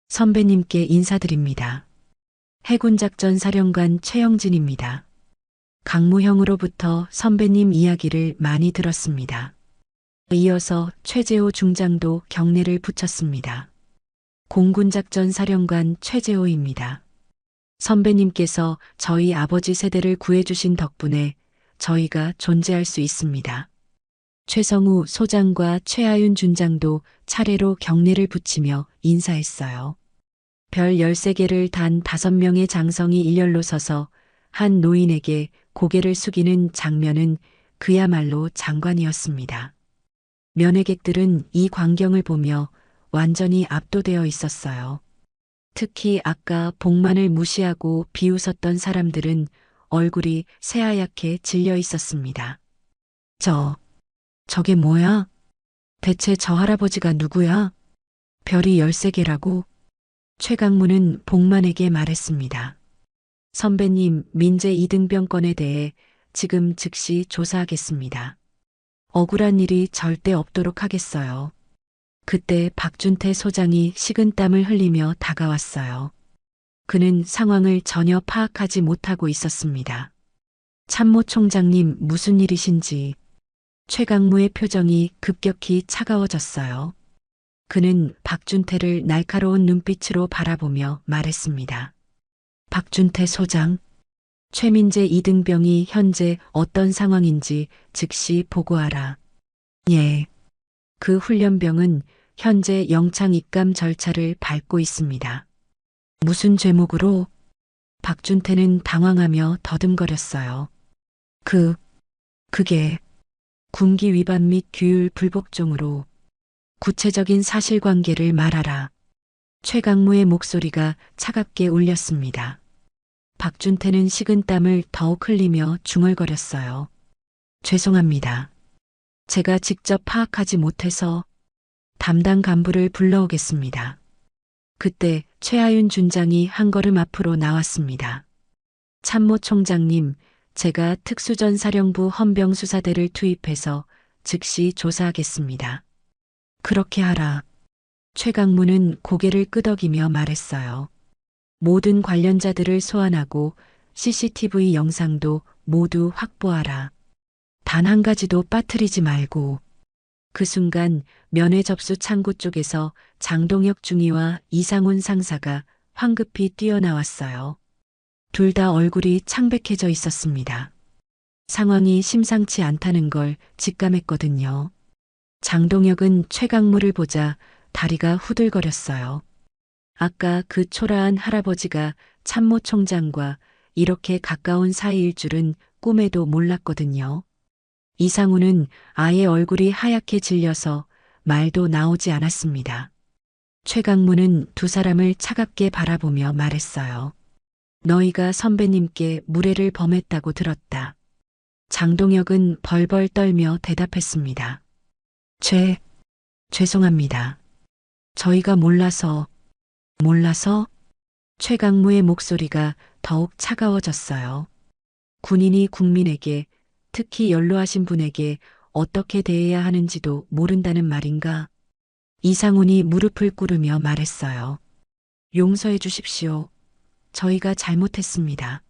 선배님께 인사드립니다. 해군작전 사령관 최영진입니다. 강무형으로부터 선배님 이야기를 많이 들었습니다. 이어서 최재호 중장도 경례를 붙였습니다. 공군작전 사령관 최재호입니다. 선배님께서 저희 아버지 세대를 구해주신 덕분에 저희가 존재할 수 있습니다. 최성우 소장과 최하윤 준장도 차례로 경례를 붙이며 인사했어요. 별 13개를 단 5명의 장성이 일렬로 서서 한 노인에게 고개를 숙이는 장면은 그야말로 장관이었습니다. 면회객들은 이 광경을 보며 완전히 압도되어 있었어요. 특히 아까 복만을 무시하고 비웃었던 사람들은 얼굴이 새하얗게 질려 있었습니다. 저게 뭐야? 대체 저 할아버지가 누구야? 별이 13개라고? 최강무는 복만에게 말했습니다. 선배님 민재 이등병 건에 대해 지금 즉시 조사하겠습니다. 억울한 일이 절대 없도록 하겠어요. 그때 박준태 소장이 식은땀을 흘리며 다가왔어요. 그는 상황을 전혀 파악하지 못하고 있었습니다. 참모 총장님 무슨 일이신지. 최강무의 표정이 급격히 차가워졌어요. 그는 박준태를 날카로운 눈빛으로 바라보며 말했습니다. 박준태 소장, 최민재 이등병이 현재 어떤 상황인지 즉시 보고하라. 예. 그 훈련병은 현재 영창 입감 절차를 밟고 있습니다. 무슨 죄목으로? 박준태는 당황하며 더듬거렸어요. 그게 군기 위반 및 규율 불복종으로. 구체적인 사실관계를 말하라. 최강무의 목소리가 차갑게 울렸습니다. 박준태는 식은땀을 더욱 흘리며 중얼거렸어요. 죄송합니다. 제가 직접 파악하지 못해서 담당 간부를 불러오겠습니다. 그때 최하윤 준장이 한 걸음 앞으로 나왔습니다. 참모 총장님, 제가 특수전사령부 헌병수사대를 투입해서 즉시 조사하겠습니다. 그렇게 하라. 최강무는 고개를 끄덕이며 말했어요. 모든 관련자들을 소환하고 CCTV 영상도 모두 확보하라. 단 한 가지도 빠뜨리지 말고. 그 순간 면회 접수 창구 쪽에서 장동혁 중위와 이상훈 상사가 황급히 뛰어나왔어요. 둘 다 얼굴이 창백해져 있었습니다. 상황이 심상치 않다는 걸 직감했거든요. 장동혁은 최강무를 보자 다리가 후들거렸어요. 아까 그 초라한 할아버지가 참모 총장과 이렇게 가까운 사이일 줄은 꿈에도 몰랐거든요. 이상훈은 아예 얼굴이 하얗게 질려서 말도 나오지 않았습니다. 최강무는 두 사람을 차갑게 바라보며 말했어요. 너희가 선배님께 무례를 범했다고 들었다. 장동혁은 벌벌 떨며 대답했습니다. 죄송합니다. 저희가 몰라서. 최강무의 목소리가 더욱 차가워졌어요. 군인이 국민에게, 특히 연로하신 분에게 어떻게 대해야 하는지도 모른다는 말인가? 이상훈이 무릎을 꿇으며 말했어요. 용서해 주십시오. 저희가 잘못했습니다.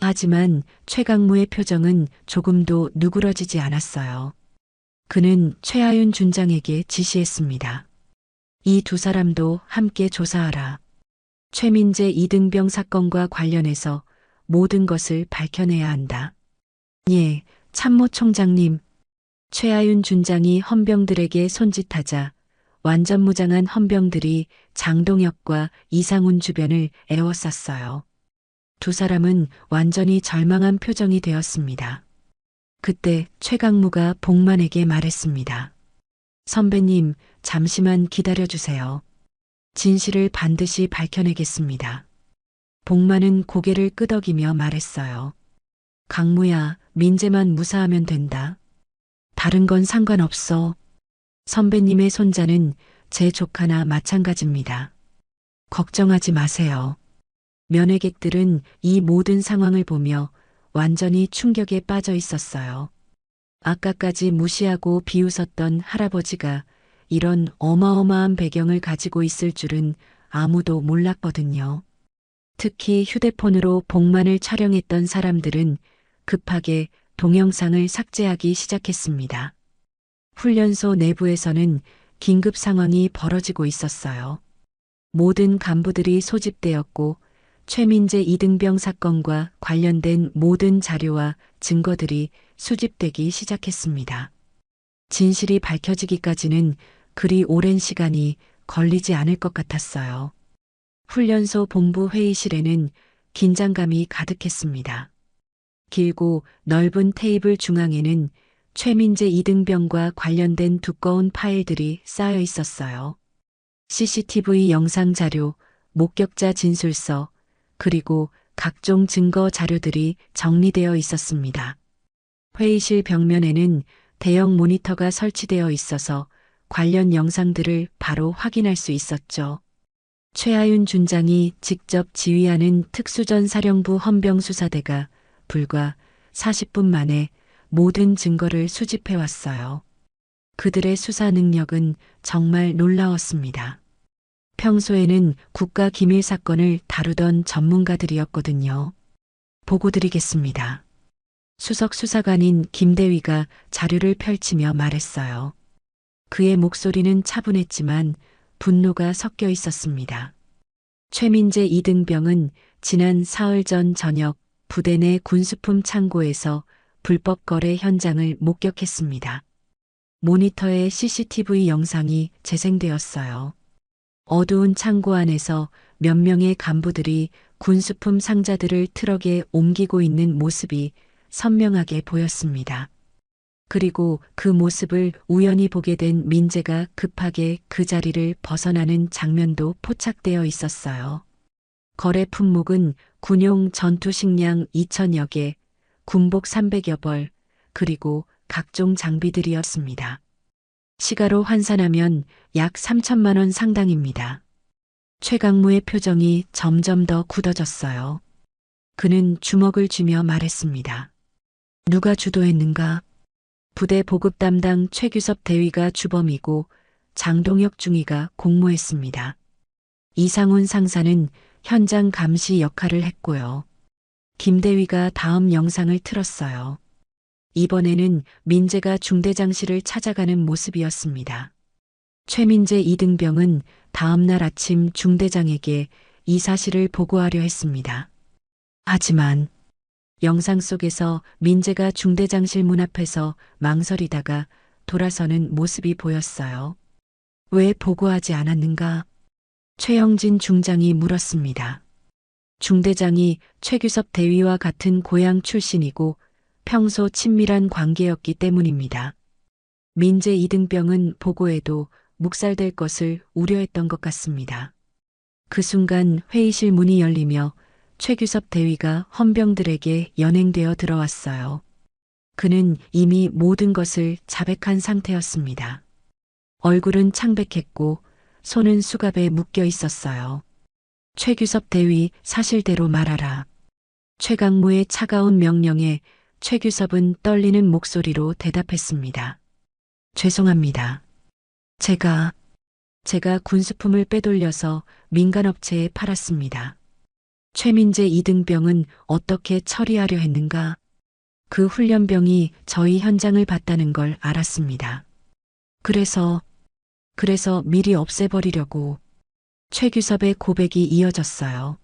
하지만 최강무의 표정은 조금도 누그러지지 않았어요. 그는 최하윤 준장에게 지시했습니다. 이 두 사람도 함께 조사하라. 최민재 이등병 사건과 관련해서 모든 것을 밝혀내야 한다. 예, 참모총장님. 최하윤 준장이 헌병들에게 손짓하자 완전무장한 헌병들이 장동혁과 이상훈 주변을 에워쌌어요. 두 사람은 완전히 절망한 표정이 되었습니다. 그때 최강무가 복만에게 말했습니다. 선배님, 잠시만 기다려주세요. 진실을 반드시 밝혀내겠습니다. 복만은 고개를 끄덕이며 말했어요. 강무야, 민재만 무사하면 된다. 다른 건 상관없어. 선배님의 손자는 제 조카나 마찬가지입니다. 걱정하지 마세요. 면회객들은 이 모든 상황을 보며 완전히 충격에 빠져 있었어요. 아까까지 무시하고 비웃었던 할아버지가 이런 어마어마한 배경을 가지고 있을 줄은 아무도 몰랐거든요. 특히 휴대폰으로 복만을 촬영했던 사람들은 급하게 동영상을 삭제하기 시작했습니다. 훈련소 내부에서는 긴급 상황이 벌어지고 있었어요. 모든 간부들이 소집되었고 최민재 이등병 사건과 관련된 모든 자료와 증거들이 수집되기 시작했습니다. 진실이 밝혀지기까지는 그리 오랜 시간이 걸리지 않을 것 같았어요. 훈련소 본부 회의실에는 긴장감이 가득했습니다. 길고 넓은 테이블 중앙에는 최민재 이등병과 관련된 두꺼운 파일들이 쌓여 있었어요. CCTV 영상 자료, 목격자 진술서, 그리고 각종 증거 자료들이 정리되어 있었습니다. 회의실 벽면에는 대형 모니터가 설치되어 있어서 관련 영상들을 바로 확인할 수 있었죠. 최하윤 준장이 직접 지휘하는 특수전사령부 헌병수사대가 불과 40분 만에 모든 증거를 수집해 왔어요. 그들의 수사 능력은 정말 놀라웠습니다. 평소에는 국가 기밀 사건을 다루던 전문가들이었거든요. 보고 드리겠습니다. 수석 수사관인 김대위가 자료를 펼치며 말했어요. 그의 목소리는 차분했지만 분노가 섞여 있었습니다. 최민재 이등병은 지난 사흘 전 저녁 부대 내 군수품 창고에서 불법 거래 현장을 목격했습니다. 모니터에 CCTV 영상이 재생되었어요. 어두운 창고 안에서 몇 명의 간부들이 군수품 상자들을 트럭에 옮기고 있는 모습이 선명하게 보였습니다. 그리고 그 모습을 우연히 보게 된 민재가 급하게 그 자리를 벗어나는 장면도 포착되어 있었어요. 거래 품목은 군용 전투 식량 2,000여 개, 군복 300여 벌, 그리고 각종 장비들이었습니다. 시가로 환산하면 약 3천만 원 상당입니다. 최강무의 표정이 점점 더 굳어졌어요. 그는 주먹을 쥐며 말했습니다. 누가 주도했는가? 부대 보급 담당 최규섭 대위가 주범이고 장동혁 중위가 공모했습니다. 이상훈 상사는 현장 감시 역할을 했고요. 김대위가 다음 영상을 틀었어요. 이번에는 민재가 중대장실을 찾아가는 모습이었습니다. 최민재 이등병은 다음 날 아침 중대장에게 이 사실을 보고하려 했습니다. 하지만 영상 속에서 민재가 중대장실 문 앞에서 망설이다가 돌아서는 모습이 보였어요. 왜 보고하지 않았는가? 최영진 중장이 물었습니다. 중대장이 최규섭 대위와 같은 고향 출신이고 평소 친밀한 관계였기 때문입니다. 민재 이등병은 보고에도 묵살될 것을 우려했던 것 같습니다. 그 순간 회의실 문이 열리며 최규섭 대위가 헌병들에게 연행되어 들어왔어요. 그는 이미 모든 것을 자백한 상태였습니다. 얼굴은 창백했고 손은 수갑에 묶여 있었어요. 최규섭 대위, 사실대로 말하라. 최강무의 차가운 명령에 최규섭은 떨리는 목소리로 대답했습니다. 죄송합니다. 제가 군수품을 빼돌려서 민간업체에 팔았습니다. 최민재 이등병은 어떻게 처리하려 했는가? 그 훈련병이 저희 현장을 봤다는 걸 알았습니다. 그래서 미리 없애버리려고. 최규섭의 고백이 이어졌어요.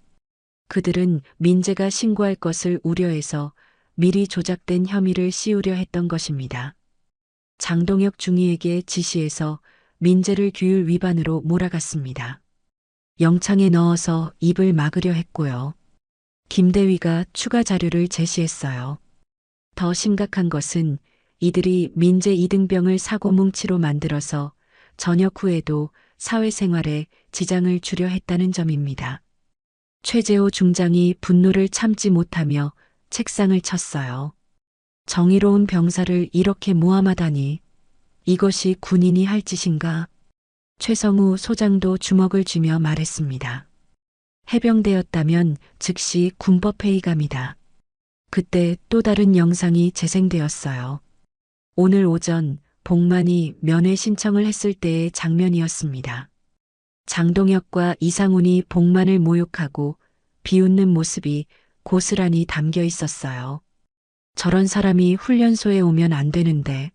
그들은 민재가 신고할 것을 우려해서 미리 조작된 혐의를 씌우려 했던 것입니다. 장동혁 중위에게 지시해서 민재를 규율 위반으로 몰아갔습니다. 영창에 넣어서 입을 막으려 했고요. 김대위가 추가 자료를 제시했어요. 더 심각한 것은 이들이 민재 이등병을 사고뭉치로 만들어서 전역 후에도 사회생활에 지장을 주려 했다는 점입니다. 최재호 중장이 분노를 참지 못하며 책상을 쳤어요. 정의로운 병사를 이렇게 모함하다니, 이것이 군인이 할 짓인가? 최성우 소장도 주먹을 쥐며 말했습니다. 해병대였다면 즉시 군법회의감이다. 그때 또 다른 영상이 재생되었어요. 오늘 오전 복만이 면회 신청을 했을 때의 장면이었습니다. 장동혁과 이상훈이 복만을 모욕하고 비웃는 모습이 고스란히 담겨 있었어요. 저런 사람이 훈련소에 오면 안 되는데,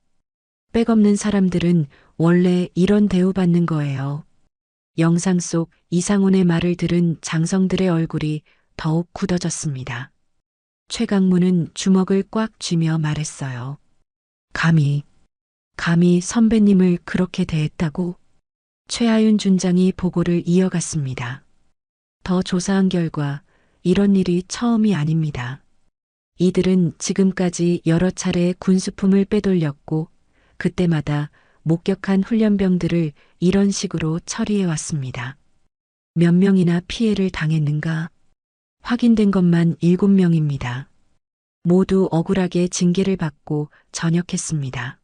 백없는 사람들은 원래 이런 대우받는 거예요. 영상 속 이상훈의 말을 들은 장성들의 얼굴이 더욱 굳어졌습니다. 최강무는 주먹을 꽉 쥐며 말했어요. 감히 선배님을 그렇게 대했다고? 최하윤 준장이 보고를 이어갔습니다. 더 조사한 결과 이런 일이 처음이 아닙니다. 이들은 지금까지 여러 차례 군수품을 빼돌렸고 그때마다 목격한 훈련병들을 이런 식으로 처리해 왔습니다. 몇 명이나 피해를 당했는가? 확인된 것만 7명입니다. 모두 억울하게 징계를 받고 전역했습니다.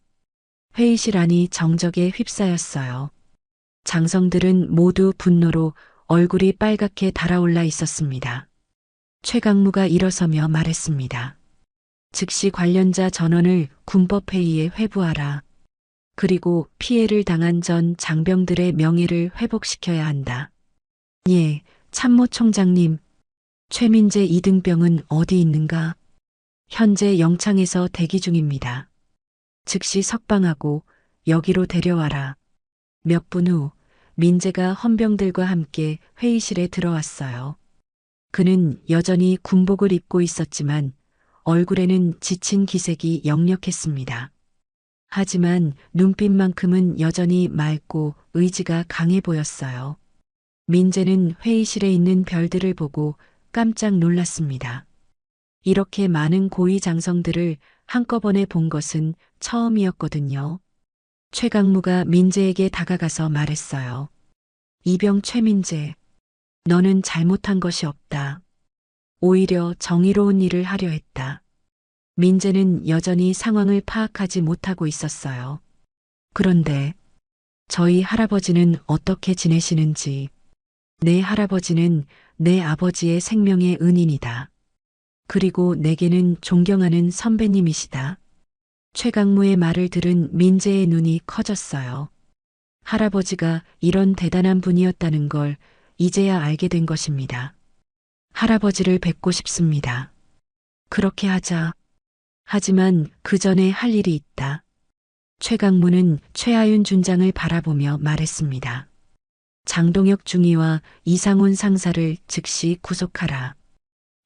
회의실 안이 정적에 휩싸였어요. 장성들은 모두 분노로 얼굴이 빨갛게 달아올라 있었습니다. 최강무가 일어서며 말했습니다. 즉시 관련자 전원을 군법회의에 회부하라. 그리고 피해를 당한 전 장병들의 명예를 회복시켜야 한다. 예, 참모총장님. 최민재 이등병은 어디 있는가? 현재 영창에서 대기 중입니다. 즉시 석방하고 여기로 데려와라. 몇 분 후 민재가 헌병들과 함께 회의실에 들어왔어요. 그는 여전히 군복을 입고 있었지만 얼굴에는 지친 기색이 역력했습니다. 하지만 눈빛만큼은 여전히 맑고 의지가 강해 보였어요. 민재는 회의실에 있는 별들을 보고 깜짝 놀랐습니다. 이렇게 많은 고위 장성들을 한꺼번에 본 것은 처음이었거든요. 최강무가 민재에게 다가가서 말했어요. 이병 최민재, 너는 잘못한 것이 없다. 오히려 정의로운 일을 하려 했다. 민재는 여전히 상황을 파악하지 못하고 있었어요. 그런데 저희 할아버지는 어떻게 지내시는지. 내 할아버지는 내 아버지의 생명의 은인이다. 그리고 내게는 존경하는 선배님이시다. 최강무의 말을 들은 민재의 눈이 커졌어요. 할아버지가 이런 대단한 분이었다는 걸 이제야 알게 된 것입니다. 할아버지를 뵙고 싶습니다. 그렇게 하자. 하지만 그 전에 할 일이 있다. 최강무는 최하윤 준장을 바라보며 말했습니다. 장동혁 중위와 이상훈 상사를 즉시 구속하라.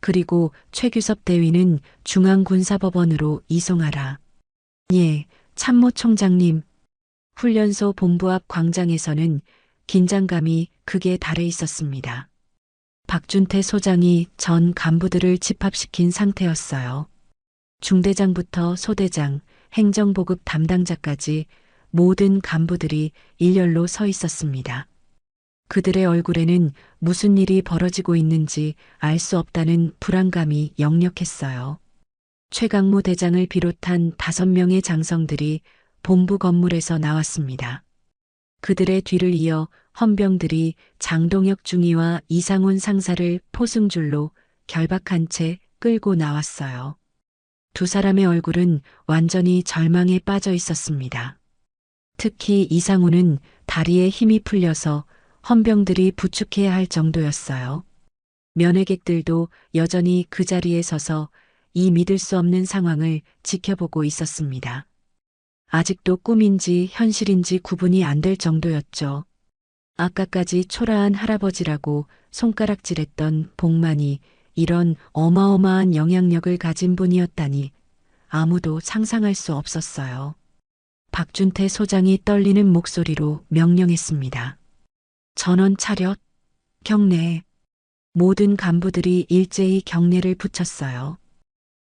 그리고 최규섭 대위는 중앙군사법원으로 이송하라. 예, 참모총장님. 훈련소 본부 앞 광장에서는 긴장감이 극에 달해 있었습니다. 박준태 소장이 전 간부들을 집합시킨 상태였어요. 중대장부터 소대장, 행정보급 담당자까지 모든 간부들이 일렬로 서 있었습니다. 그들의 얼굴에는 무슨 일이 벌어지고 있는지 알 수 없다는 불안감이 역력했어요. 최강무 대장을 비롯한 5명의 장성들이 본부 건물에서 나왔습니다. 그들의 뒤를 이어 헌병들이 장동혁 중위와 이상훈 상사를 포승줄로 결박한 채 끌고 나왔어요. 두 사람의 얼굴은 완전히 절망에 빠져 있었습니다. 특히 이상훈은 다리에 힘이 풀려서 헌병들이 부축해야 할 정도였어요. 면회객들도 여전히 그 자리에 서서 이 믿을 수 없는 상황을 지켜보고 있었습니다. 아직도 꿈인지 현실인지 구분이 안 될 정도였죠. 아까까지 초라한 할아버지라고 손가락질했던 복만이 이런 어마어마한 영향력을 가진 분이었다니 아무도 상상할 수 없었어요. 박준태 소장이 떨리는 목소리로 명령했습니다. 전원 차렷, 경례. 모든 간부들이 일제히 경례를 붙였어요.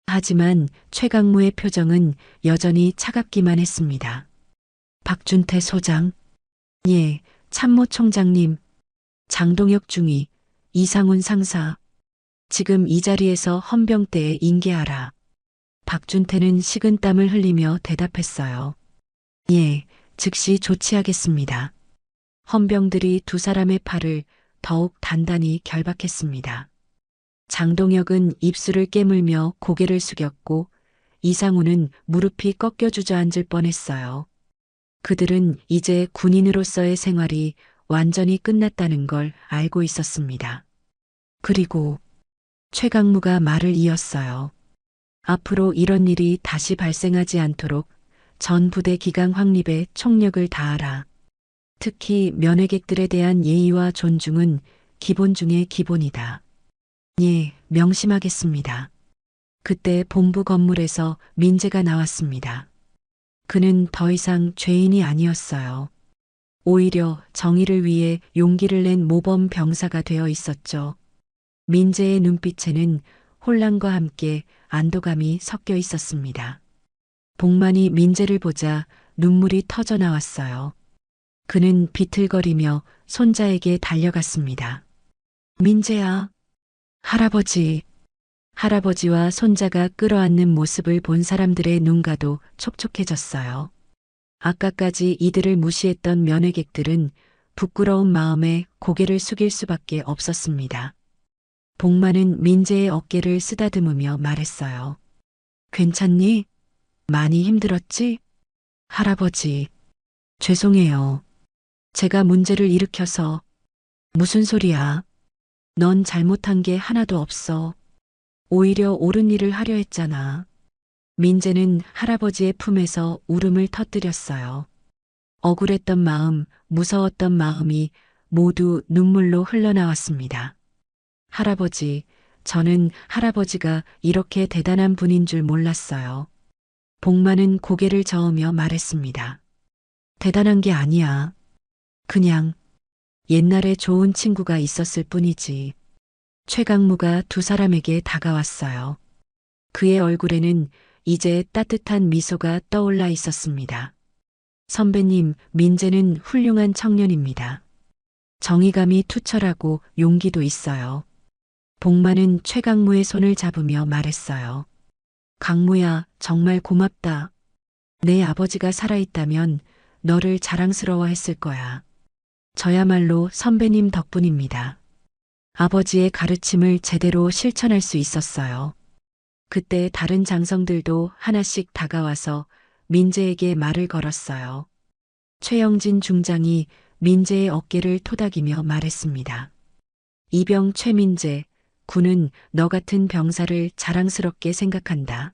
하지만 최강무의 표정은 여전히 차갑기만 했습니다. 박준태 소장, 예, 참모총장님, 장동혁 중위, 이상훈 상사, 지금 이 자리에서 헌병대에 인계하라. 박준태는 식은땀을 흘리며 대답했어요. 예, 즉시 조치하겠습니다. 헌병들이 두 사람의 팔을 더욱 단단히 결박했습니다. 장동혁은 입술을 깨물며 고개를 숙였고 이상훈은 무릎이 꺾여 주저앉을 뻔했어요. 그들은 이제 군인으로서의 생활이 완전히 끝났다는 걸 알고 있었습니다. 그리고 최강무가 말을 이었어요. 앞으로 이런 일이 다시 발생하지 않도록 전 부대 기강 확립에 총력을 다하라. 특히 면회객들에 대한 예의와 존중은 기본 중의 기본이다. 예, 명심하겠습니다. 그때 본부 건물에서 민재가 나왔습니다. 그는 더 이상 죄인이 아니었어요. 오히려 정의를 위해 용기를 낸 모범 병사가 되어 있었죠. 민재의 눈빛에는 혼란과 함께 안도감이 섞여 있었습니다. 복만이 민재를 보자 눈물이 터져 나왔어요. 그는 비틀거리며 손자에게 달려갔습니다. 민재야, 할아버지. 할아버지와 손자가 끌어안는 모습을 본 사람들의 눈가도 촉촉해졌어요. 아까까지 이들을 무시했던 면회객들은 부끄러운 마음에 고개를 숙일 수밖에 없었습니다. 복만은 민재의 어깨를 쓰다듬으며 말했어요. 괜찮니? 많이 힘들었지? 할아버지, 죄송해요. 제가 문제를 일으켜서. 무슨 소리야? 넌 잘못한 게 하나도 없어. 오히려 옳은 일을 하려 했잖아. 민재는 할아버지의 품에서 울음을 터뜨렸어요. 억울했던 마음, 무서웠던 마음이 모두 눈물로 흘러나왔습니다. 할아버지, 저는 할아버지가 이렇게 대단한 분인 줄 몰랐어요. 복만은 고개를 저으며 말했습니다. 대단한 게 아니야. 그냥 옛날에 좋은 친구가 있었을 뿐이지. 최강무가 두 사람에게 다가왔어요. 그의 얼굴에는 이제 따뜻한 미소가 떠올라 있었습니다. 선배님, 민재는 훌륭한 청년입니다. 정의감이 투철하고 용기도 있어요. 복만은 최강무의 손을 잡으며 말했어요. 강무야, 정말 고맙다. 내 아버지가 살아있다면 너를 자랑스러워했을 거야. 저야말로 선배님 덕분입니다. 아버지의 가르침을 제대로 실천할 수 있었어요. 그때 다른 장성들도 하나씩 다가와서 민재에게 말을 걸었어요. 최영진 중장이 민재의 어깨를 토닥이며 말했습니다. 이병 최민재, 군은 너 같은 병사를 자랑스럽게 생각한다.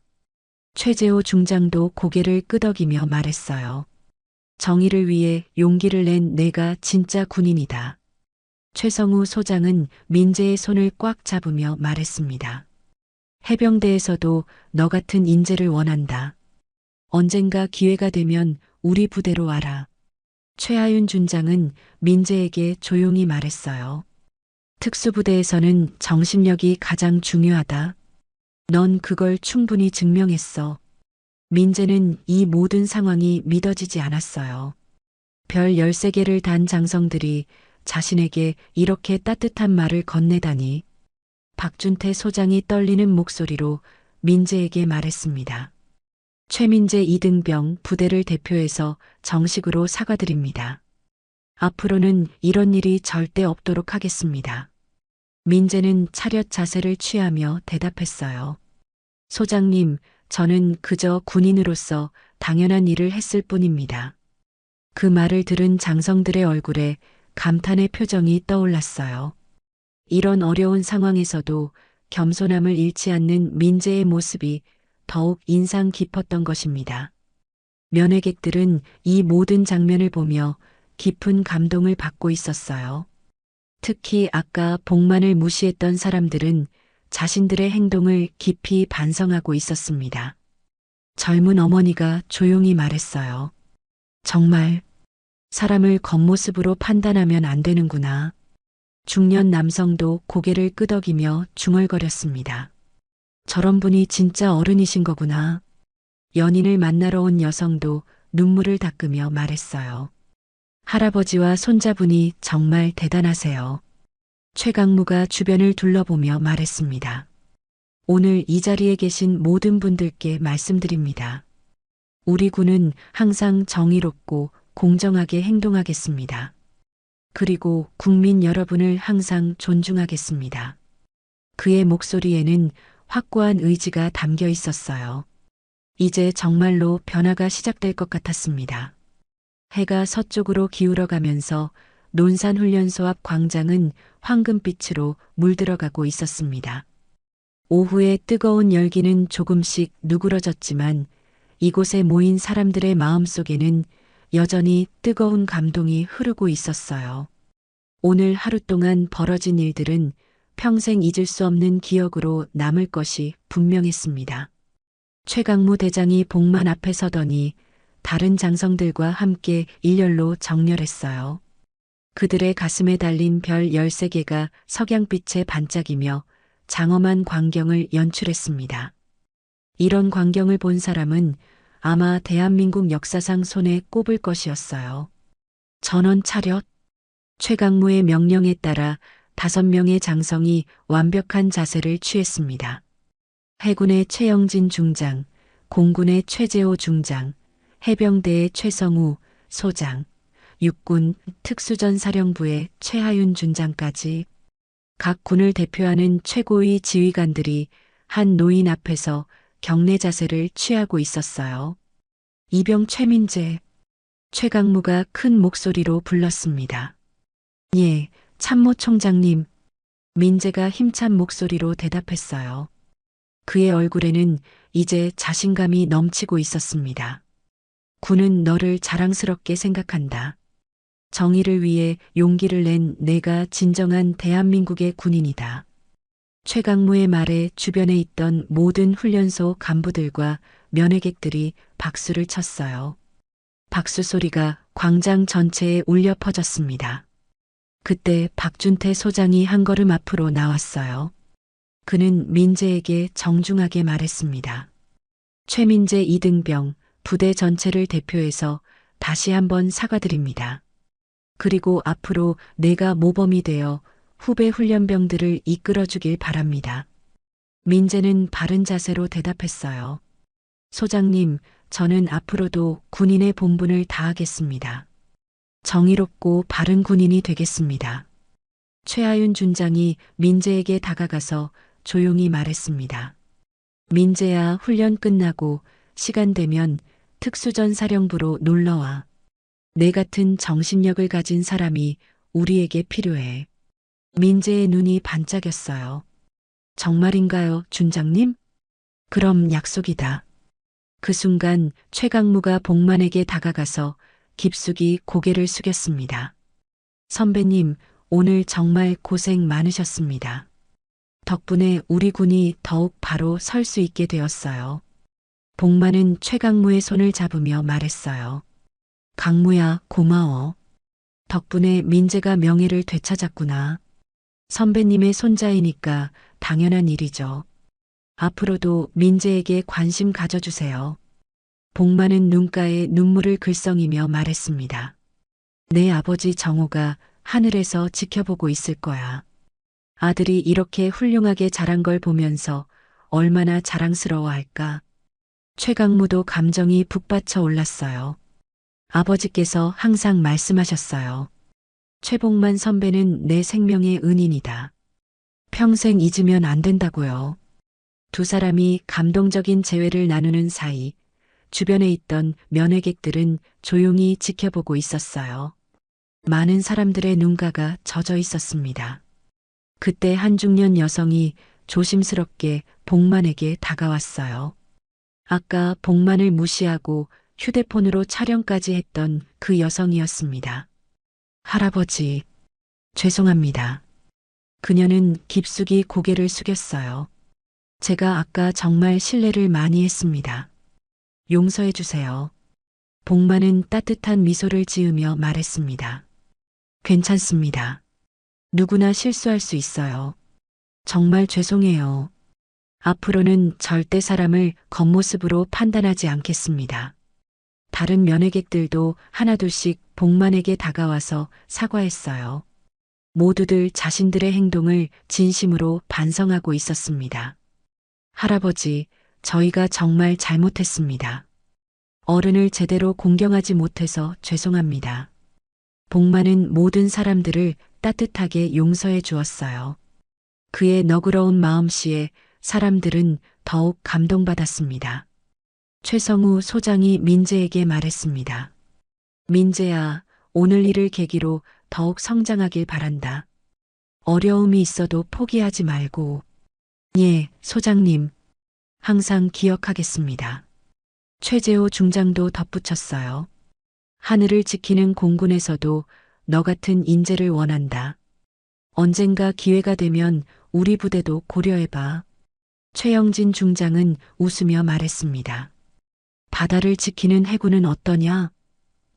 최재호 중장도 고개를 끄덕이며 말했어요. 정의를 위해 용기를 낸 내가 진짜 군인이다. 최성우 소장은 민재의 손을 꽉 잡으며 말했습니다. 해병대에서도 너 같은 인재를 원한다. 언젠가 기회가 되면 우리 부대로 와라. 최하윤 준장은 민재에게 조용히 말했어요. 특수부대에서는 정신력이 가장 중요하다. 넌 그걸 충분히 증명했어. 민재는 이 모든 상황이 믿어지지 않았어요. 별 13개를 단 장성들이 자신에게 이렇게 따뜻한 말을 건네다니. 박준태 소장이 떨리는 목소리로 민재에게 말했습니다. 최민재 이등병 부대를 대표해서 정식으로 사과드립니다. 앞으로는 이런 일이 절대 없도록 하겠습니다. 민재는 차렷 자세를 취하며 대답했어요. 소장님, 저는 그저 군인으로서 당연한 일을 했을 뿐입니다. 그 말을 들은 장성들의 얼굴에 감탄의 표정이 떠올랐어요. 이런 어려운 상황에서도 겸손함을 잃지 않는 민재의 모습이 더욱 인상 깊었던 것입니다. 면회객들은 이 모든 장면을 보며 깊은 감동을 받고 있었어요. 특히 아까 복만을 무시했던 사람들은 자신들의 행동을 깊이 반성하고 있었습니다. 젊은 어머니가 조용히 말했어요. 정말 사람을 겉모습으로 판단하면 안 되는구나. 중년 남성도 고개를 끄덕이며 중얼거렸습니다. 저런 분이 진짜 어른이신 거구나. 연인을 만나러 온 여성도 눈물을 닦으며 말했어요. 할아버지와 손자분이 정말 대단하세요. 최강무가 주변을 둘러보며 말했습니다. 오늘 이 자리에 계신 모든 분들께 말씀드립니다. 우리 군은 항상 정의롭고 공정하게 행동하겠습니다. 그리고 국민 여러분을 항상 존중하겠습니다. 그의 목소리에는 확고한 의지가 담겨 있었어요. 이제 정말로 변화가 시작될 것 같았습니다. 해가 서쪽으로 기울어가면서 논산훈련소 앞 광장은 황금빛으로 물들어가고 있었습니다. 오후의 뜨거운 열기는 조금씩 누그러졌지만 이곳에 모인 사람들의 마음속에는 여전히 뜨거운 감동이 흐르고 있었어요. 오늘 하루 동안 벌어진 일들은 평생 잊을 수 없는 기억으로 남을 것이 분명했습니다. 최강무 대장이 복만 앞에 서더니 다른 장성들과 함께 일렬로 정렬했어요. 그들의 가슴에 달린 별 13개가 석양빛에 반짝이며 장엄한 광경을 연출했습니다. 이런 광경을 본 사람은 아마 대한민국 역사상 손에 꼽을 것이었어요. 전원 차렷. 최강무의 명령에 따라 5명의 장성이 완벽한 자세를 취했습니다. 해군의 최영진 중장, 공군의 최재호 중장, 해병대의 최성우 소장, 육군 특수전사령부의 최하윤 준장까지 각 군을 대표하는 최고위 지휘관들이 한 노인 앞에서 경례 자세를 취하고 있었어요. 이병 최민재, 최강무가 큰 목소리로 불렀습니다. 예, 참모총장님. 민재가 힘찬 목소리로 대답했어요. 그의 얼굴에는 이제 자신감이 넘치고 있었습니다. 군은 너를 자랑스럽게 생각한다. 정의를 위해 용기를 낸 내가 진정한 대한민국의 군인이다. 최강무의 말에 주변에 있던 모든 훈련소 간부들과 면회객들이 박수를 쳤어요. 박수 소리가 광장 전체에 울려 퍼졌습니다. 그때 박준태 소장이 한 걸음 앞으로 나왔어요. 그는 민재에게 정중하게 말했습니다. 최민재 이등병 부대 전체를 대표해서 다시 한번 사과드립니다. 그리고 앞으로 내가 모범이 되어 후배 훈련병들을 이끌어주길 바랍니다. 민재는 바른 자세로 대답했어요. 소장님, 저는 앞으로도 군인의 본분을 다하겠습니다. 정의롭고 바른 군인이 되겠습니다. 최하윤 준장이 민재에게 다가가서 조용히 말했습니다. 민재야, 훈련 끝나고 시간 되면 특수전사령부로 놀러와. 내 같은 정신력을 가진 사람이 우리에게 필요해. 민재의 눈이 반짝였어요. 정말인가요, 준장님? 그럼 약속이다. 그 순간 최강무가 복만에게 다가가서 깊숙이 고개를 숙였습니다. 선배님, 오늘 정말 고생 많으셨습니다. 덕분에 우리 군이 더욱 바로 설 수 있게 되었어요. 복만은 최강무의 손을 잡으며 말했어요. 강무야, 고마워. 덕분에 민재가 명예를 되찾았구나. 선배님의 손자이니까 당연한 일이죠. 앞으로도 민재에게 관심 가져주세요. 복만은 눈가에 눈물을 글썽이며 말했습니다. 내 아버지 정호가 하늘에서 지켜보고 있을 거야. 아들이 이렇게 훌륭하게 자란 걸 보면서 얼마나 자랑스러워할까. 최강무도 감정이 북받쳐 올랐어요. 아버지께서 항상 말씀하셨어요. 최복만 선배는 내 생명의 은인이다. 평생 잊으면 안 된다고요. 두 사람이 감동적인 재회를 나누는 사이 주변에 있던 면회객들은 조용히 지켜보고 있었어요. 많은 사람들의 눈가가 젖어 있었습니다. 그때 한 중년 여성이 조심스럽게 복만에게 다가왔어요. 아까 복만을 무시하고 휴대폰으로 촬영까지 했던 그 여성이었습니다. 할아버지, 죄송합니다. 그녀는 깊숙이 고개를 숙였어요. 제가 아까 정말 실례를 많이 했습니다. 용서해 주세요. 복만은 따뜻한 미소를 지으며 말했습니다. 괜찮습니다. 누구나 실수할 수 있어요. 정말 죄송해요. 앞으로는 절대 사람을 겉모습으로 판단하지 않겠습니다. 다른 면회객들도 하나둘씩 복만에게 다가와서 사과했어요. 모두들 자신들의 행동을 진심으로 반성하고 있었습니다. 할아버지, 저희가 정말 잘못했습니다. 어른을 제대로 공경하지 못해서 죄송합니다. 복만은 모든 사람들을 따뜻하게 용서해 주었어요. 그의 너그러운 마음씨에 사람들은 더욱 감동받았습니다. 최성우 소장이 민재에게 말했습니다. 민재야, 오늘 일을 계기로 더욱 성장하길 바란다. 어려움이 있어도 포기하지 말고. 예, 소장님. 항상 기억하겠습니다. 최재호 중장도 덧붙였어요. 하늘을 지키는 공군에서도 너 같은 인재를 원한다. 언젠가 기회가 되면 우리 부대도 고려해봐. 최영진 중장은 웃으며 말했습니다. 바다를 지키는 해군은 어떠냐?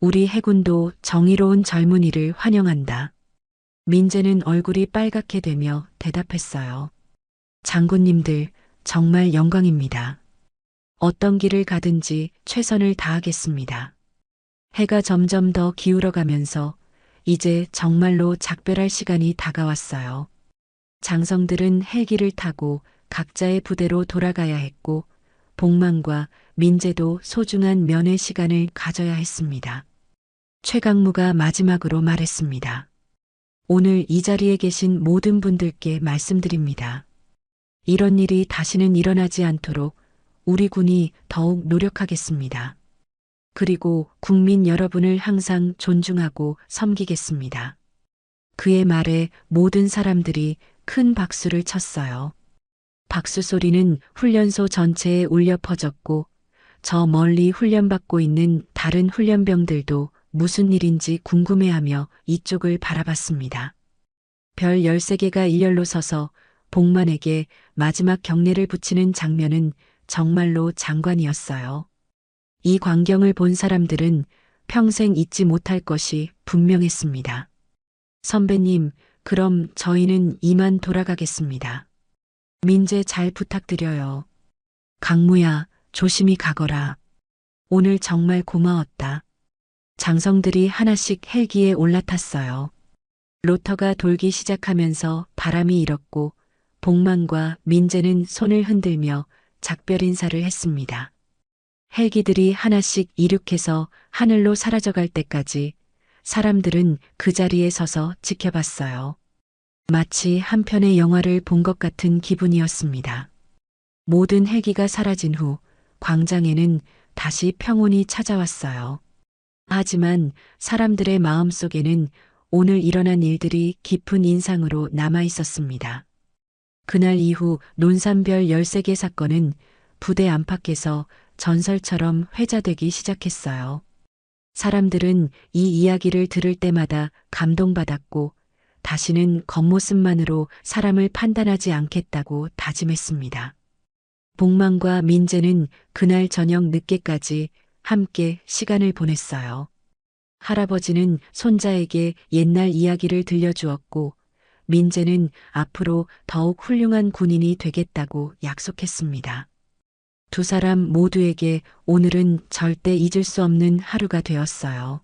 우리 해군도 정의로운 젊은이를 환영한다. 민재는 얼굴이 빨갛게 되며 대답했어요. 장군님들, 정말 영광입니다. 어떤 길을 가든지 최선을 다하겠습니다. 해가 점점 더 기울어가면서 이제 정말로 작별할 시간이 다가왔어요. 장성들은 헬기를 타고 각자의 부대로 돌아가야 했고 복만과 민재도 소중한 면회 시간을 가져야 했습니다. 최강무가 마지막으로 말했습니다. 오늘 이 자리에 계신 모든 분들께 말씀드립니다. 이런 일이 다시는 일어나지 않도록 우리 군이 더욱 노력하겠습니다. 그리고 국민 여러분을 항상 존중하고 섬기겠습니다. 그의 말에 모든 사람들이 큰 박수를 쳤어요. 박수 소리는 훈련소 전체에 울려 퍼졌고 저 멀리 훈련받고 있는 다른 훈련병들도 무슨 일인지 궁금해하며 이쪽을 바라봤습니다. 별 13개가 일렬로 서서 복만에게 마지막 경례를 붙이는 장면은 정말로 장관이었어요. 이 광경을 본 사람들은 평생 잊지 못할 것이 분명했습니다. 선배님, 그럼 저희는 이만 돌아가겠습니다. 민재 잘 부탁드려요. 강무야, 조심히 가거라. 오늘 정말 고마웠다. 장성들이 하나씩 헬기에 올라탔어요. 로터가 돌기 시작하면서 바람이 일었고 복만과 민재는 손을 흔들며 작별 인사를 했습니다. 헬기들이 하나씩 이륙해서 하늘로 사라져갈 때까지 사람들은 그 자리에 서서 지켜봤어요. 마치 한 편의 영화를 본 것 같은 기분이었습니다. 모든 헬기가 사라진 후 광장에는 다시 평온이 찾아왔어요. 하지만 사람들의 마음속에는 오늘 일어난 일들이 깊은 인상으로 남아 있었습니다. 그날 이후 논산별 13개 사건은 부대 안팎에서 전설처럼 회자되기 시작했어요. 사람들은 이 이야기를 들을 때마다 감동받았고 다시는 겉모습만으로 사람을 판단하지 않겠다고 다짐했습니다. 복만과 민재는 그날 저녁 늦게까지 함께 시간을 보냈어요. 할아버지는 손자에게 옛날 이야기를 들려주었고 민재는 앞으로 더욱 훌륭한 군인이 되겠다고 약속했습니다. 두 사람 모두에게 오늘은 절대 잊을 수 없는 하루가 되었어요.